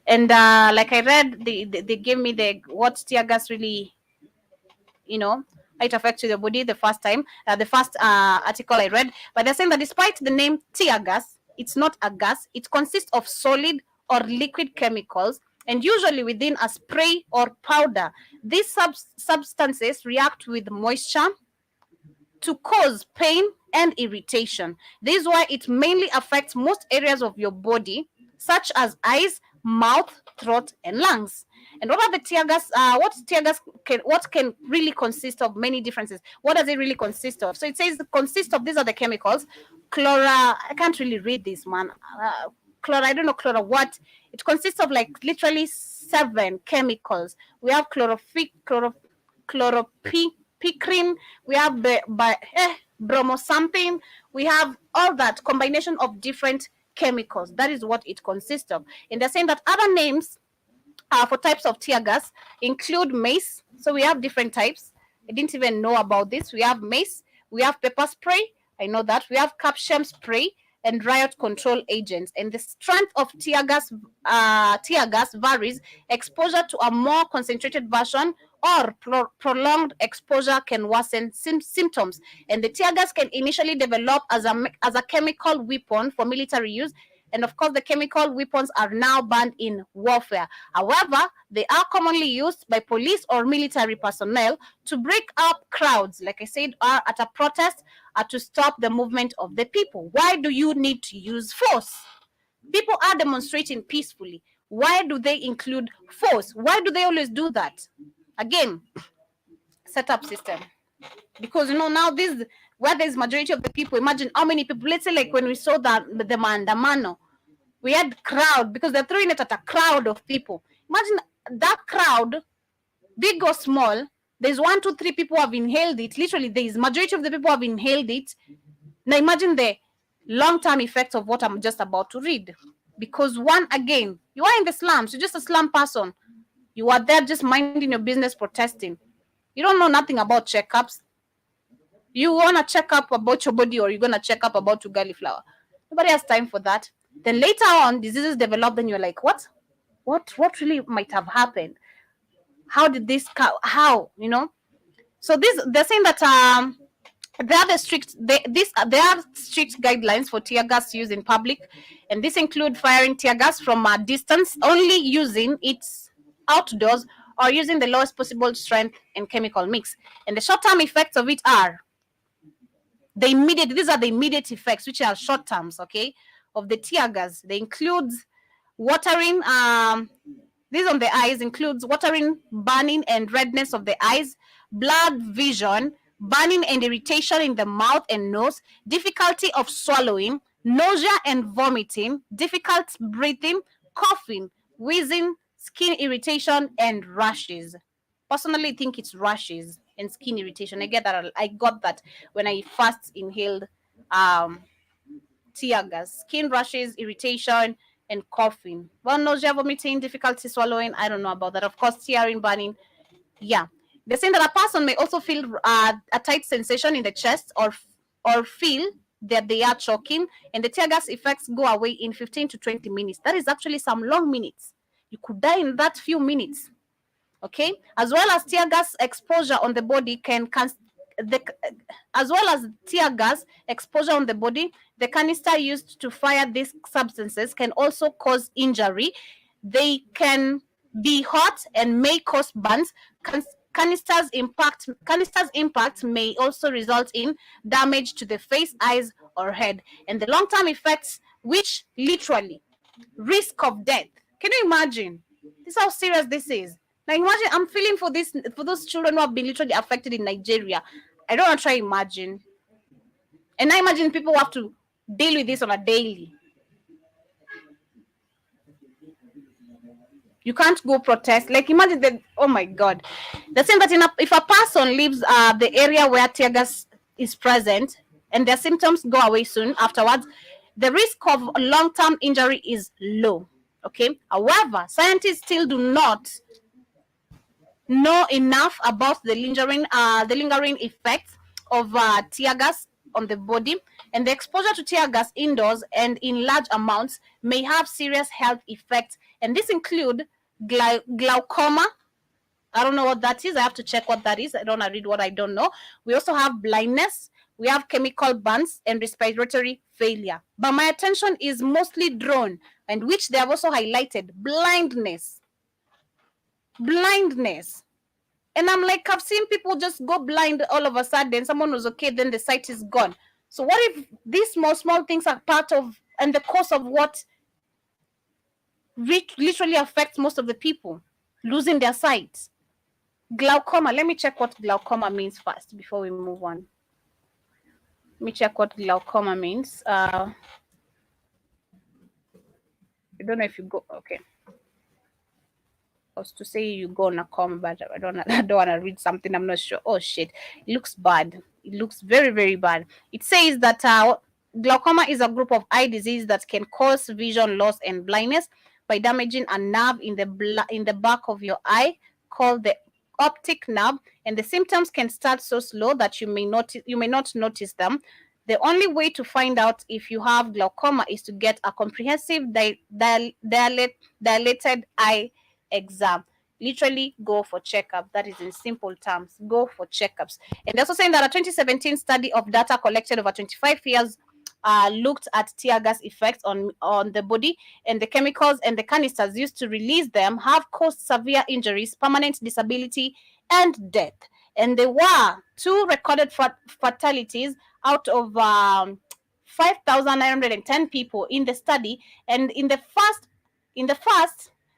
And like I read, they gave me what tear gas really, how it affects your body the first time, the first article I read. But they're saying that despite the name tear gas, it's not a gas. It consists of solid or liquid chemicals, and usually within a spray or powder. These substances react with moisture to cause pain and irritation. This is why it mainly affects most areas of your body, such as eyes, mouth, throat, and lungs. And what are the tear gas? What can really consist of? Many differences. What does it really consist of? So it says consist of, these are the chemicals. I can't really read this, man. I don't know what. It consists of like literally 7 chemicals. We have chloropicrin, we have bromo something, we have all that combination of different chemicals. That is what it consists of. And they're saying that other names for types of tear gas include mace. So we have different types. I didn't even know about this. We have mace, we have pepper spray. I know that. We have capsicum spray and riot control agents. And the strength of tear gas varies. Exposure to a more concentrated version or prolonged exposure can worsen symptoms. And the tear gas can initially develop as a chemical weapon for military use. And of course, the chemical weapons are now banned in warfare. However, they are commonly used by police or military personnel to break up crowds, like I said, at a protest, to stop the movement of the people. Why do you need to use force? People are demonstrating peacefully. Why do they include force? Why do they always do that? Again, setup system. Because now this, where there's majority of the people, imagine how many people. Let's say like when we saw the Mandamano, we had crowd, because they're throwing it at a crowd of people. Imagine that crowd, big or small. There's 1, 2, 3 people who have inhaled it. Literally, there's majority of the people have inhaled it. Now imagine the long-term effects of what I'm just about to read. Because one, again, you are in the slums. You're just a slum person. You are there just minding your business, protesting. You don't know nothing about checkups. You want to check up about your body, or you're going to check up about your cauliflower. Nobody has time for that. Then later on, diseases develop, then you're like, what really might have happened? How did this, So they're saying that there are strict guidelines for tear gas use in public, and this include firing tear gas from a distance, only using it outdoors, or using the lowest possible strength and chemical mix. And the short-term effects of it are these are the immediate effects, which are short terms, okay, of the tear gas. They include watering, this on the eyes includes watering, burning, and redness of the eyes, blurred vision, burning and irritation in the mouth and nose, difficulty of swallowing, nausea and vomiting, difficult breathing, coughing, wheezing, skin irritation, and rashes. Personally, I think it's rashes and skin irritation. I got that when I first inhaled tear gas, skin rashes, irritation, and coughing. Well, nausea, vomiting, difficulty swallowing. I don't know about that. Of course, tearing, burning. Yeah. They're saying that a person may also feel a tight sensation in the chest or feel that they are choking, and the tear gas effects go away in 15 to 20 minutes. That is actually some long minutes. You could die in that few minutes. Okay, as well as tear gas exposure on the body as well as tear gas exposure on the body, the canister used to fire these substances can also cause injury. They can be hot and may cause burns. Canisters impact may also result in damage to the face, eyes, or head, and the long-term effects, which literally risk of death. Can you imagine? This is how serious this is. Now imagine, I'm feeling for those children who have been literally affected in Nigeria. I don't want to try imagine. And I imagine people who have to deal with this on a daily. You can't go protest. Like imagine that. Oh my God, they're saying that if a person leaves the area where tear gas is present and their symptoms go away soon afterwards, the risk of long-term injury is low. Okay. However, scientists still do not know enough about the lingering effects of tear gas on the body, and the exposure to tear gas indoors and in large amounts may have serious health effects, and this include glaucoma. I don't know what that is. I have to check what that is. I don't want to read what I don't know. We also have blindness. We have chemical burns and respiratory failure. But my attention is mostly drawn, and which they have also highlighted, blindness. Blindness. And I'm like, I've seen people just go blind all of a sudden. Someone was okay, then the sight is gone. So what if these small things are part of and the cause of what literally affects most of the people losing their sight? Glaucoma. Let me check what glaucoma means first before we move on. Let me check what glaucoma means. I don't know if you go. Okay. I was to say you go on a coma, but I don't want to read something. I'm not sure. Oh shit! It looks bad. It looks very, very bad. It says that glaucoma is a group of eye disease that can cause vision loss and blindness by damaging a nerve in the back of your eye called the optic nerve, and the symptoms can start so slow that you may not notice them. The only way to find out if you have glaucoma is to get a comprehensive dilated eye exam. Literally go for checkup. That is in simple terms. Go for checkups. And also saying that a 2017 study of data collected over 25 years looked at tear gas effects on the body, and the chemicals and the canisters used to release them have caused severe injuries, permanent disability, and death. And there were 2 recorded fatalities out of 5,910 people in the study. And in the first,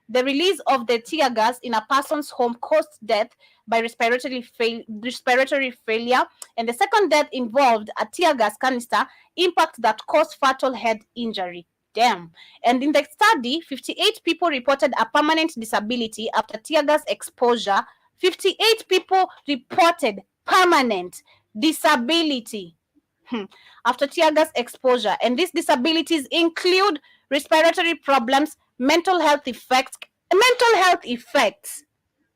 the release of the tear gas in a person's home caused death by respiratory failure, and the second death involved a tear gas canister impact that caused fatal head injury. Damn. And in the study, 58 people reported a permanent disability after tear gas exposure. 58 people reported permanent disability after tear gas exposure, and these disabilities include respiratory problems, mental health effects,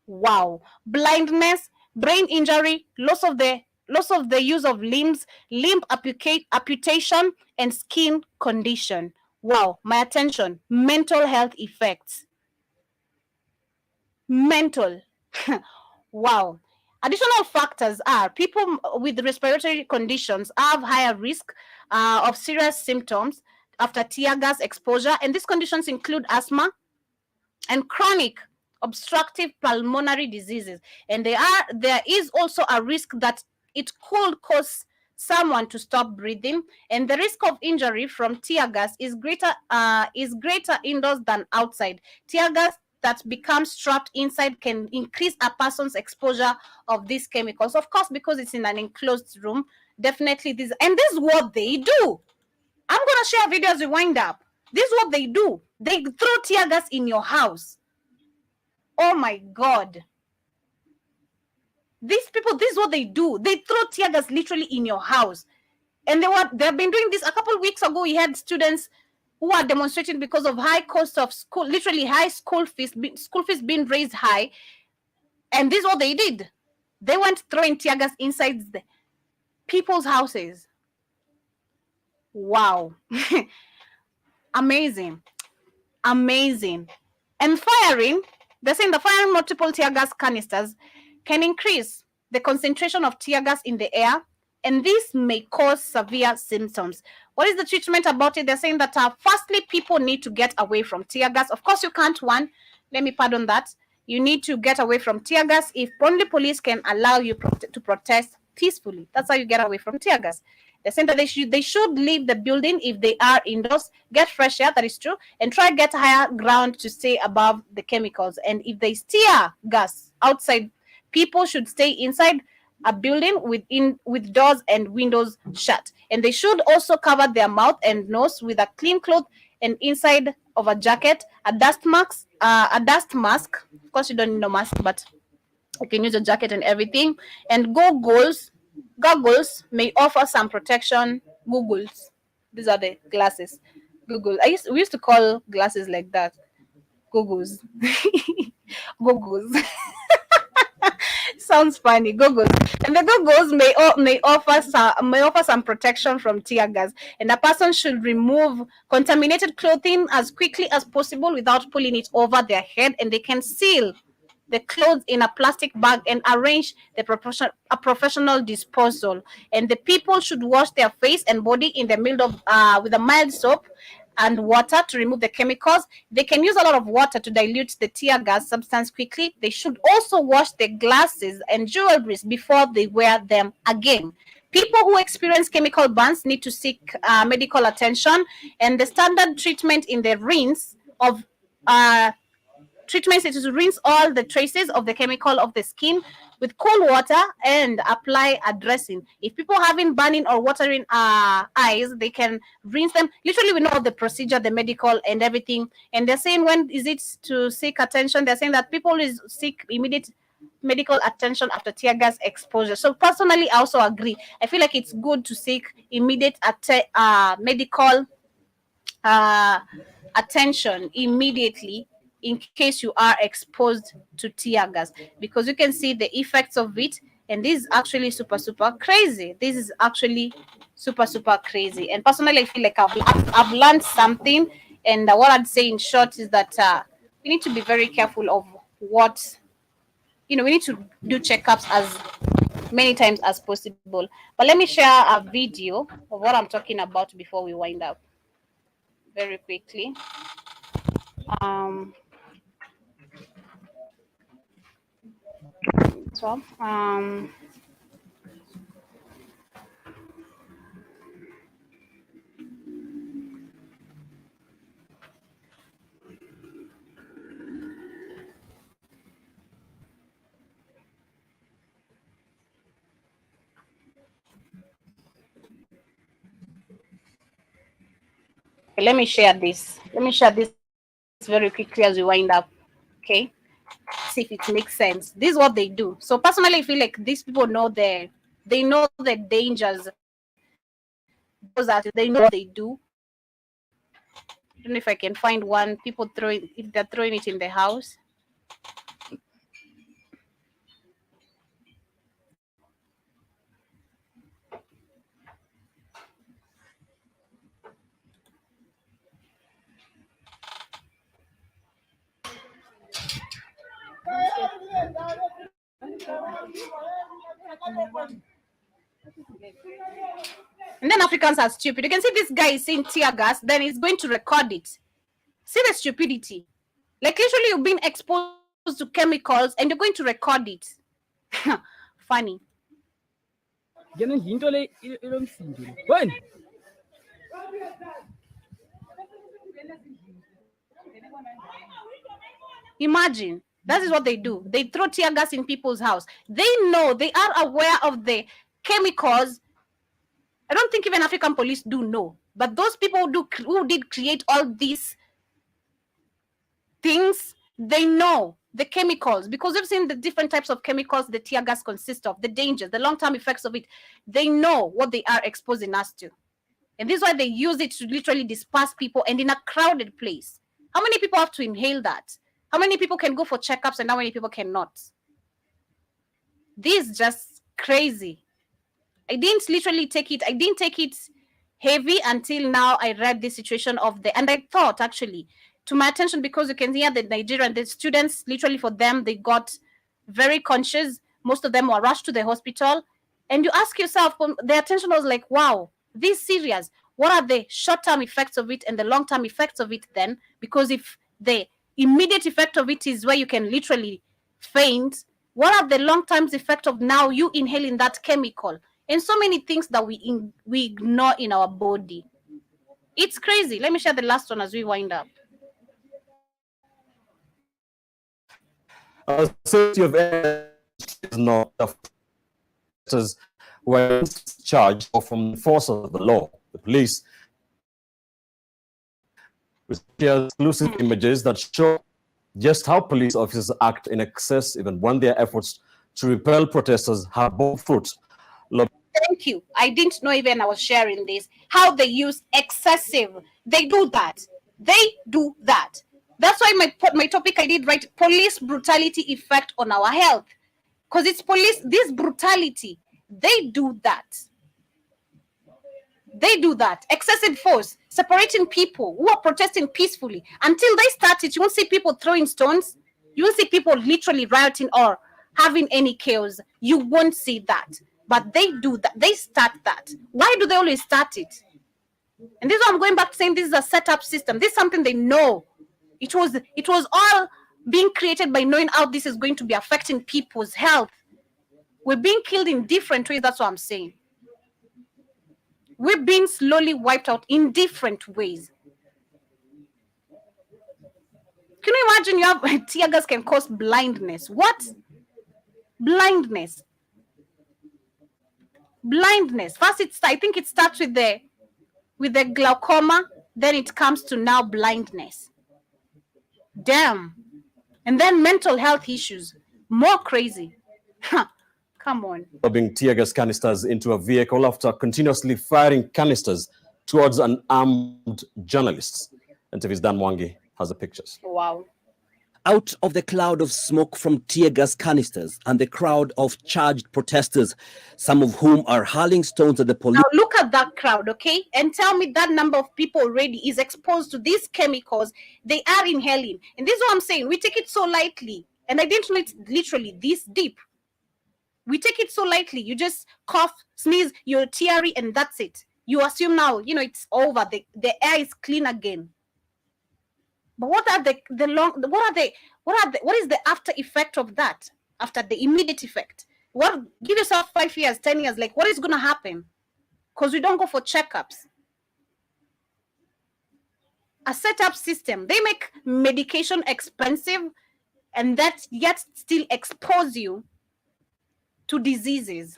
wow, blindness, brain injury, loss of the use of limbs, limb amputation, and skin condition. Wow, my attention, mental health effects. Mental. Wow. Additional factors are people with respiratory conditions have higher risk of serious symptoms after tear gas exposure, and these conditions include asthma and chronic obstructive pulmonary diseases. And there is also a risk that it could cause someone to stop breathing, and the risk of injury from tear gas is greater indoors than outside. Tear gas that becomes trapped inside can increase a person's exposure of these chemicals. Of course, because it's in an enclosed room, definitely this, and this is what they do. I'm going to share a video as we wind up. This is what they do. They throw tear gas in your house. Oh my God. These people, this is what they do. They throw tear gas literally in your house. And they've been doing this. A couple of weeks ago, we had students who are demonstrating because of high cost of school, literally high school fees being raised high. And this is what they did. They went throwing tear gas inside the people's houses. Wow. Amazing. Amazing. And firing, they're saying the firing multiple tear gas canisters can increase the concentration of tear gas in the air, and this may cause severe symptoms. What is the treatment about it? They're saying that firstly, people need to get away from tear gas. Of course, you can't let me pardon that. You need to get away from tear gas. If only police can allow you to protest peacefully, that's how you get away from tear gas. They're saying that they should leave the building if they are indoors, get fresh air, that is true, and try get higher ground to stay above the chemicals. And if they tear gas outside, people should stay inside a building with doors and windows shut. And they should also cover their mouth and nose with a clean cloth and inside of a jacket, a dust mask. Of course, you don't need no mask, but you can use a jacket and everything. And goggles may offer some protection. Goggles, these are the glasses. Goggles. We used to call glasses like that. Goggles. Goggles. Sounds funny. Goggles. And the goggles may offer some protection from tear gas. And a person should remove contaminated clothing as quickly as possible without pulling it over their head. And they can seal the clothes in a plastic bag and arrange a professional disposal. And the people should wash their face and body in the middle of with a mild soap and water to remove the chemicals. They can use a lot of water to dilute the tear gas substance quickly. They should also wash their glasses and jewelry before they wear them again. People who experience chemical burns need to seek medical attention, and the standard treatment in the rinse of treatments is to rinse all the traces of the chemical of the skin with cool water and apply a dressing. If people having burning or watering eyes, they can rinse them. Literally, we know the procedure, the medical and everything. And they're saying, when is it to seek attention? They're saying that people is seek immediate medical attention after tear gas exposure. So personally, I also agree. I feel like it's good to seek immediate medical attention immediately in case you are exposed to tear gas, because you can see the effects of it. And this is actually super crazy. This is actually super crazy. And personally, I feel like I've learned something. And what I'd say in short is that we need to be very careful of what, we need to do checkups as many times as possible. But let me share a video of what I'm talking about before we wind up very quickly. Let me share this very quickly as we wind up. Okay, see if it makes sense. This is what they do. So personally, I feel like these people know the dangers. Those that they know what they do. I don't know if I can find one. People if they're throwing it in the house. And then Africans are stupid. You can see this guy is saying tear gas, then he's going to record it. See the stupidity. Like literally you've been exposed to chemicals and you're going to record it. Funny. Imagine. That is what they do. They throw tear gas in people's house. They know, they are aware of the chemicals. I don't think even African police do know. But those people who did create all these things, they know the chemicals, because we've seen the different types of chemicals the tear gas consists of, the dangers, the long-term effects of it. They know what they are exposing us to. And this is why they use it to literally disperse people, and in a crowded place. How many people have to inhale that? How many people can go for checkups and how many people cannot? This is just crazy. I didn't take it heavy until now I read the situation of and I thought, actually, to my attention, because you can hear the Nigerian, the students, literally for them, they got very conscious. Most of them were rushed to the hospital. And you ask yourself, the attention was like, wow, this serious. What are the short-term effects of it and the long-term effects of it then? Because if the immediate effect of it is where you can literally faint, what are the long-term effects of now you inhaling that chemical? And so many things that we ignore in our body. It's crazy. Let me share the last one as we wind up. Safety of air is not were charged or from the force of the law. The police share exclusive images that show just how police officers act in excess, even when their efforts to repel protesters have borne fruit. Thank you. I didn't know even I was sharing this. How they use excessive. They do that. That's why my topic I did write police brutality effect on our health. Because it's police, this brutality, they do that. Excessive force, separating people who are protesting peacefully. Until they start it, you won't see people throwing stones. You won't see people literally rioting or having any chaos. You won't see that. But they do that. They start that. Why do they always start it? And this is why I'm going back to saying this is a setup system. This is something they know. It was all being created by knowing how this is going to be affecting people's health. We're being killed in different ways. That's what I'm saying. We're being slowly wiped out in different ways. Can you imagine you have tear gas can cause blindness? What? Blindness. First, I think it starts with the glaucoma, then it comes to now blindness. Damn. And then mental health issues. More crazy. Come on. Lobbing tear gas canisters into a vehicle after continuously firing canisters towards an armed journalist. And TV's Dan Mwangi has the pictures. Wow. Out of the cloud of smoke from tear gas canisters and the crowd of charged protesters, some of whom are hurling stones at the police. Now look at that crowd, okay? And tell me that number of people already is exposed to these chemicals they are inhaling. And this is what I'm saying. We take it so lightly. And I didn't know it's literally this deep. We take it so lightly. You just cough, sneeze, you're teary, and that's it. You assume now, it's over. The air is clean again. But what is the after effect of that? After the immediate effect? Give yourself 5 years, 10 years, like what is going to happen? Because we don't go for checkups. A setup system. They make medication expensive and that yet still expose you to diseases.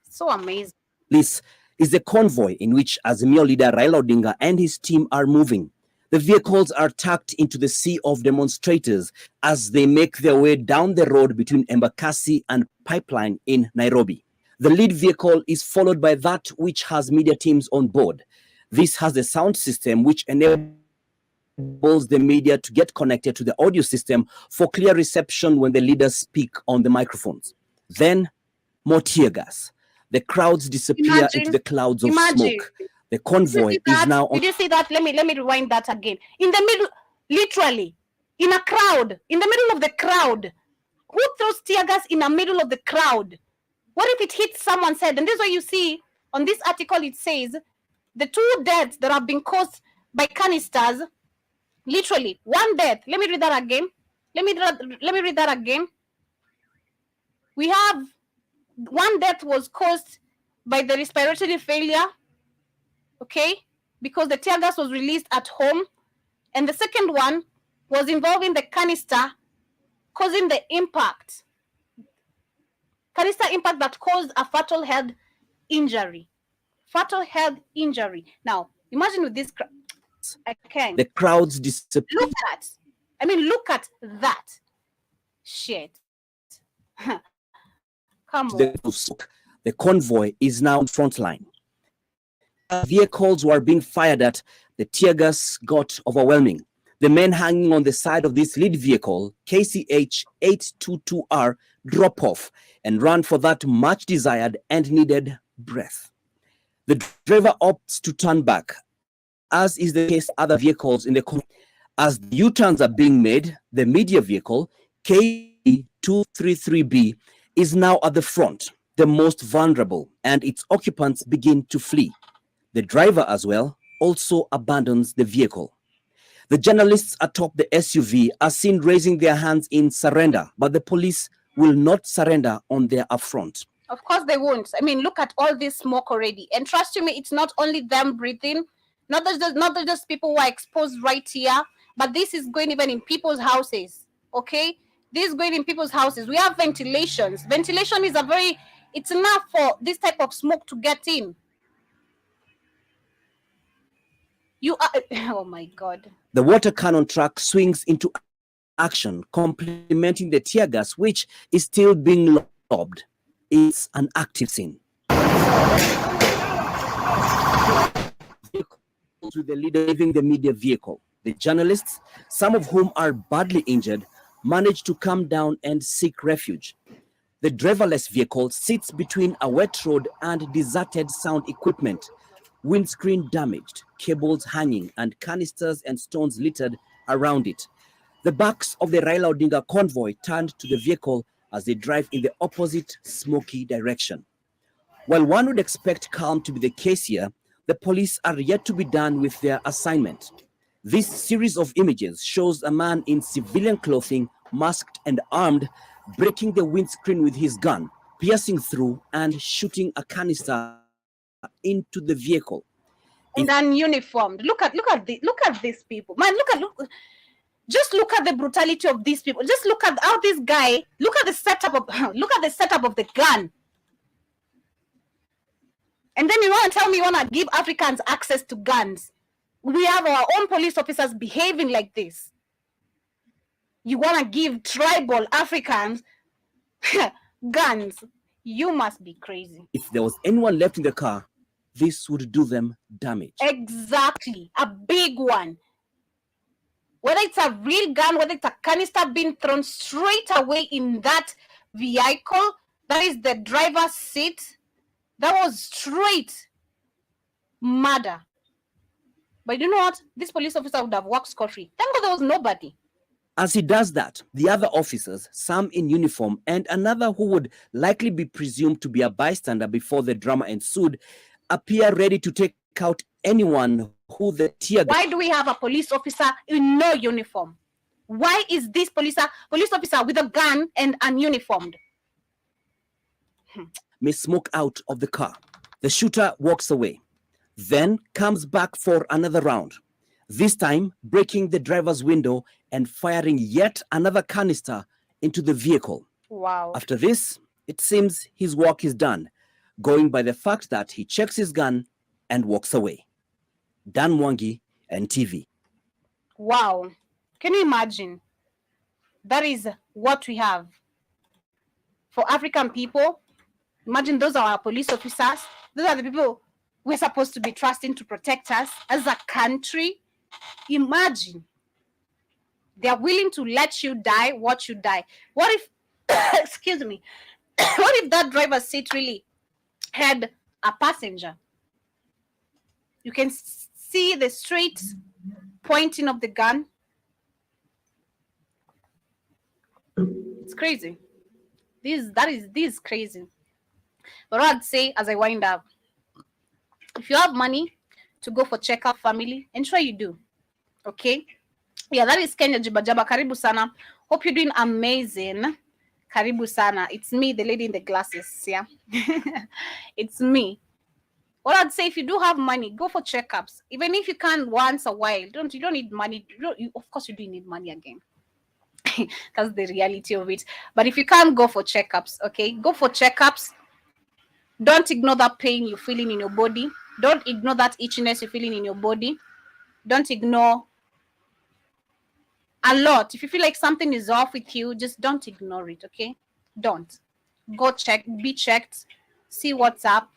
So amazing. This is the convoy in which Azimio leader Raila Odinga and his team are moving. The vehicles are tucked into the sea of demonstrators as they make their way down the road between Embakasi and Pipeline in Nairobi. The lead vehicle is followed by that which has media teams on board. This has a sound system which enables the media to get connected to the audio system for clear reception when the leaders speak on the microphones. Then, more tear gas. The crowds disappear into the clouds of smoke. The convoy is now on. Did you see that? Let me rewind that again. In the middle, literally, in a crowd, in the middle of the crowd. Who throws tear gas in the middle of the crowd? What if it hits someone's head? And this is what you see on this article. It says the 2 deaths that have been caused by canisters. Literally, 1 death. Let me read that again. Let me read that again. We have 1 death was caused by the respiratory failure. Okay, because the tear gas was released at home. And the second one was involving the canister causing the impact. Canister impact that caused a fatal head injury. Fatal head injury. Now, imagine with this. I can't. The crowds disappear. Look at. I mean, look at that. Shit. Come on. The convoy is now in front line. Vehicles were being fired at. The tear gas got overwhelming. The men hanging on the side of this lead vehicle, KCH 822R, drop off and run for that much desired and needed breath. The driver opts to turn back, as is the case other vehicles in the convoy. As the U-turns are being made, the media vehicle, K233B, is now at the front, the most vulnerable, and its occupants begin to flee. The driver as well also abandons the vehicle. The journalists atop the SUV are seen raising their hands in surrender, but the police will not surrender on their affront. Of course they won't. I mean, look at all this smoke already. And trust me, it's not only them breathing, not just people who are exposed right here, but this is going even in people's houses, okay? This is going in people's houses. We have ventilations. Ventilation is it's enough for this type of smoke to get in. Oh my God. The water cannon truck swings into action, complementing the tear gas, which is still being lobbed. It's an active scene. With the leader leaving the media vehicle. The journalists, some of whom are badly injured, manage to come down and seek refuge. The driverless vehicle sits between a wet road and deserted sound equipment. Windscreen damaged, cables hanging, and canisters and stones littered around it. The backs of the Raila Odinga convoy turned to the vehicle as they drive in the opposite smoky direction. While one would expect calm to be the case here, the police are yet to be done with their assignment. This series of images shows a man in civilian clothing, masked and armed, breaking the windscreen with his gun, piercing through and shooting a canister into the vehicle. And ununiformed. Look at these people. Man, just look at the brutality of these people. Just look at how this guy, look at the setup of the gun. And then you want to tell me you want to give Africans access to guns. We have our own police officers behaving like this. You want to give tribal Africans guns. You must be crazy. If there was anyone left in the car, this would do them damage. Exactly. A big one. Whether it's a real gun, whether it's a canister being thrown straight away in that vehicle, that is the driver's seat, that was straight murder. But you know what? This police officer would have walked scot-free. Thank God there was nobody. As he does that, the other officers, some in uniform and another who would likely be presumed to be a bystander before the drama ensued, appear ready to take out anyone who the tear gas. Why do we have a police officer in no uniform? Why is this police officer with a gun and ununiformed? May smoke out of the car. The shooter walks away, then comes back for another round, this time breaking the driver's window and firing yet another canister into the vehicle. Wow. After this, it seems his work is done, going by the fact that he checks his gun and walks away. Dan Mwangi, NTV. Wow. Can you imagine? That is what we have. For African people, imagine those are our police officers. Those are the people we're supposed to be trusting to protect us as a country. Imagine. They are willing to let you die, watch you die. What if, excuse me, what if that driver's seat really had a passenger? You can see the straight pointing of the gun. It's crazy. This is crazy. But I'd say, as I wind up, if you have money to go for checkup, family, ensure you do. Okay? Yeah, that is Kenya Jibajaba. Karibu sana. Hope you're doing amazing. Karibu sana. It's me, the lady in the glasses. Yeah. It's me. What I'd say, if you do have money, go for checkups. Even if you can once a while. You don't need money. Of course, you do need money again. That's the reality of it. But if you can't go for checkups, okay, go for checkups. Don't ignore that pain you're feeling in your body. Don't ignore that itchiness you're feeling in your body. Don't ignore a lot. If you feel like something is off with you, just don't ignore it, okay? Don't. Go check, be checked, see what's up,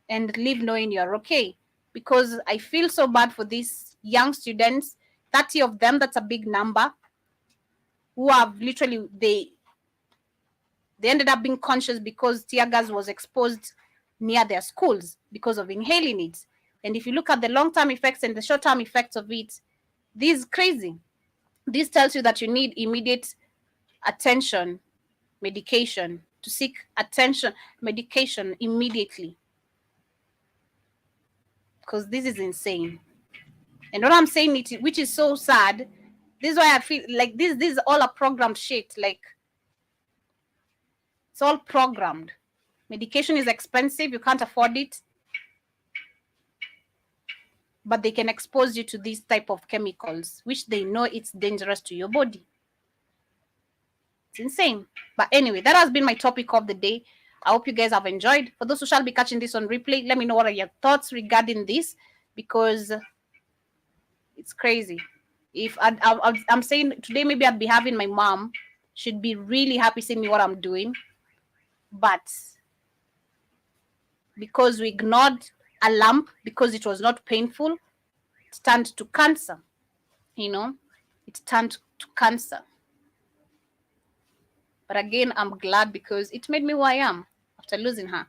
and leave knowing you're okay. Because I feel so bad for these young students, 30 of them, that's a big number, who have literally, they ended up being conscious because tear gas was exposed near their schools because of inhaling it. And if you look at the long-term effects and the short-term effects of it, this is crazy. This tells you that you need immediate attention, medication, to seek attention, medication immediately. Because this is insane. And what I'm saying, which is so sad, this is why I feel like this is all a programmed shit. Like, it's all programmed. Medication is expensive, you can't afford it. But they can expose you to these type of chemicals, which they know it's dangerous to your body. It's insane. But anyway, that has been my topic of the day. I hope you guys have enjoyed. For those who shall be catching this on replay, let me know what are your thoughts regarding this, because it's crazy. If I'm saying today, maybe I'd be having my mom. She'd be really happy seeing me what I'm doing. But because we ignored a lump, because it was not painful, it turned to cancer. You know, it turned to cancer. But again, I'm glad because it made me who I am after losing her.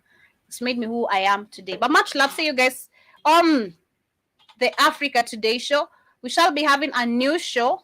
It's made me who I am today. But much love. See you guys on the Africa Today show. We shall be having a new show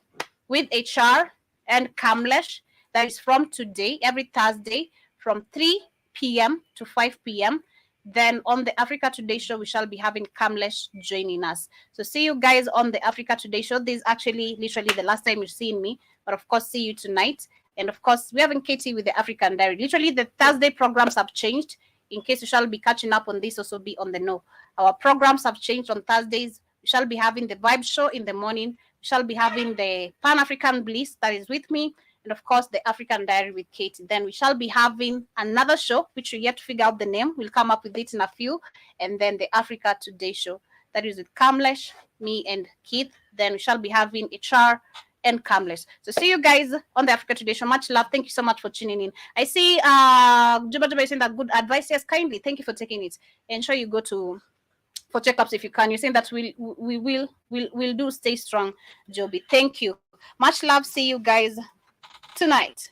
with HR and Kamlesh. That is from today, every Thursday from 3 p.m. to 5 p.m. Then on the Africa Today show, we shall be having Kamlesh joining us. So see you guys on the Africa Today show. This is actually literally the last time you've seen me. But of course, see you tonight. And of course, we having Katie with the African Diary. Literally, the Thursday programs have changed. In case you shall be catching up on this, also be on the know. Our programs have changed on Thursdays. We shall be having the Vibe Show in the morning. We shall be having the Pan-African Bliss that is with me. And of course, the African Diary with Katie. Then we shall be having another show, which we yet to figure out the name. We'll come up with it in a few. And then the Africa Today show. That is with Kamlesh, me, and Keith. Then we shall be having HR and Kamlesh. So see you guys on the Africa Today show. Much love. Thank you so much for tuning in. I see Juba saying that good advice. Yes, kindly. Thank you for taking it. Ensure you go to for checkups if you can. You're saying that we'll do. Stay strong, Joby. Thank you. Much love. See you guys tonight.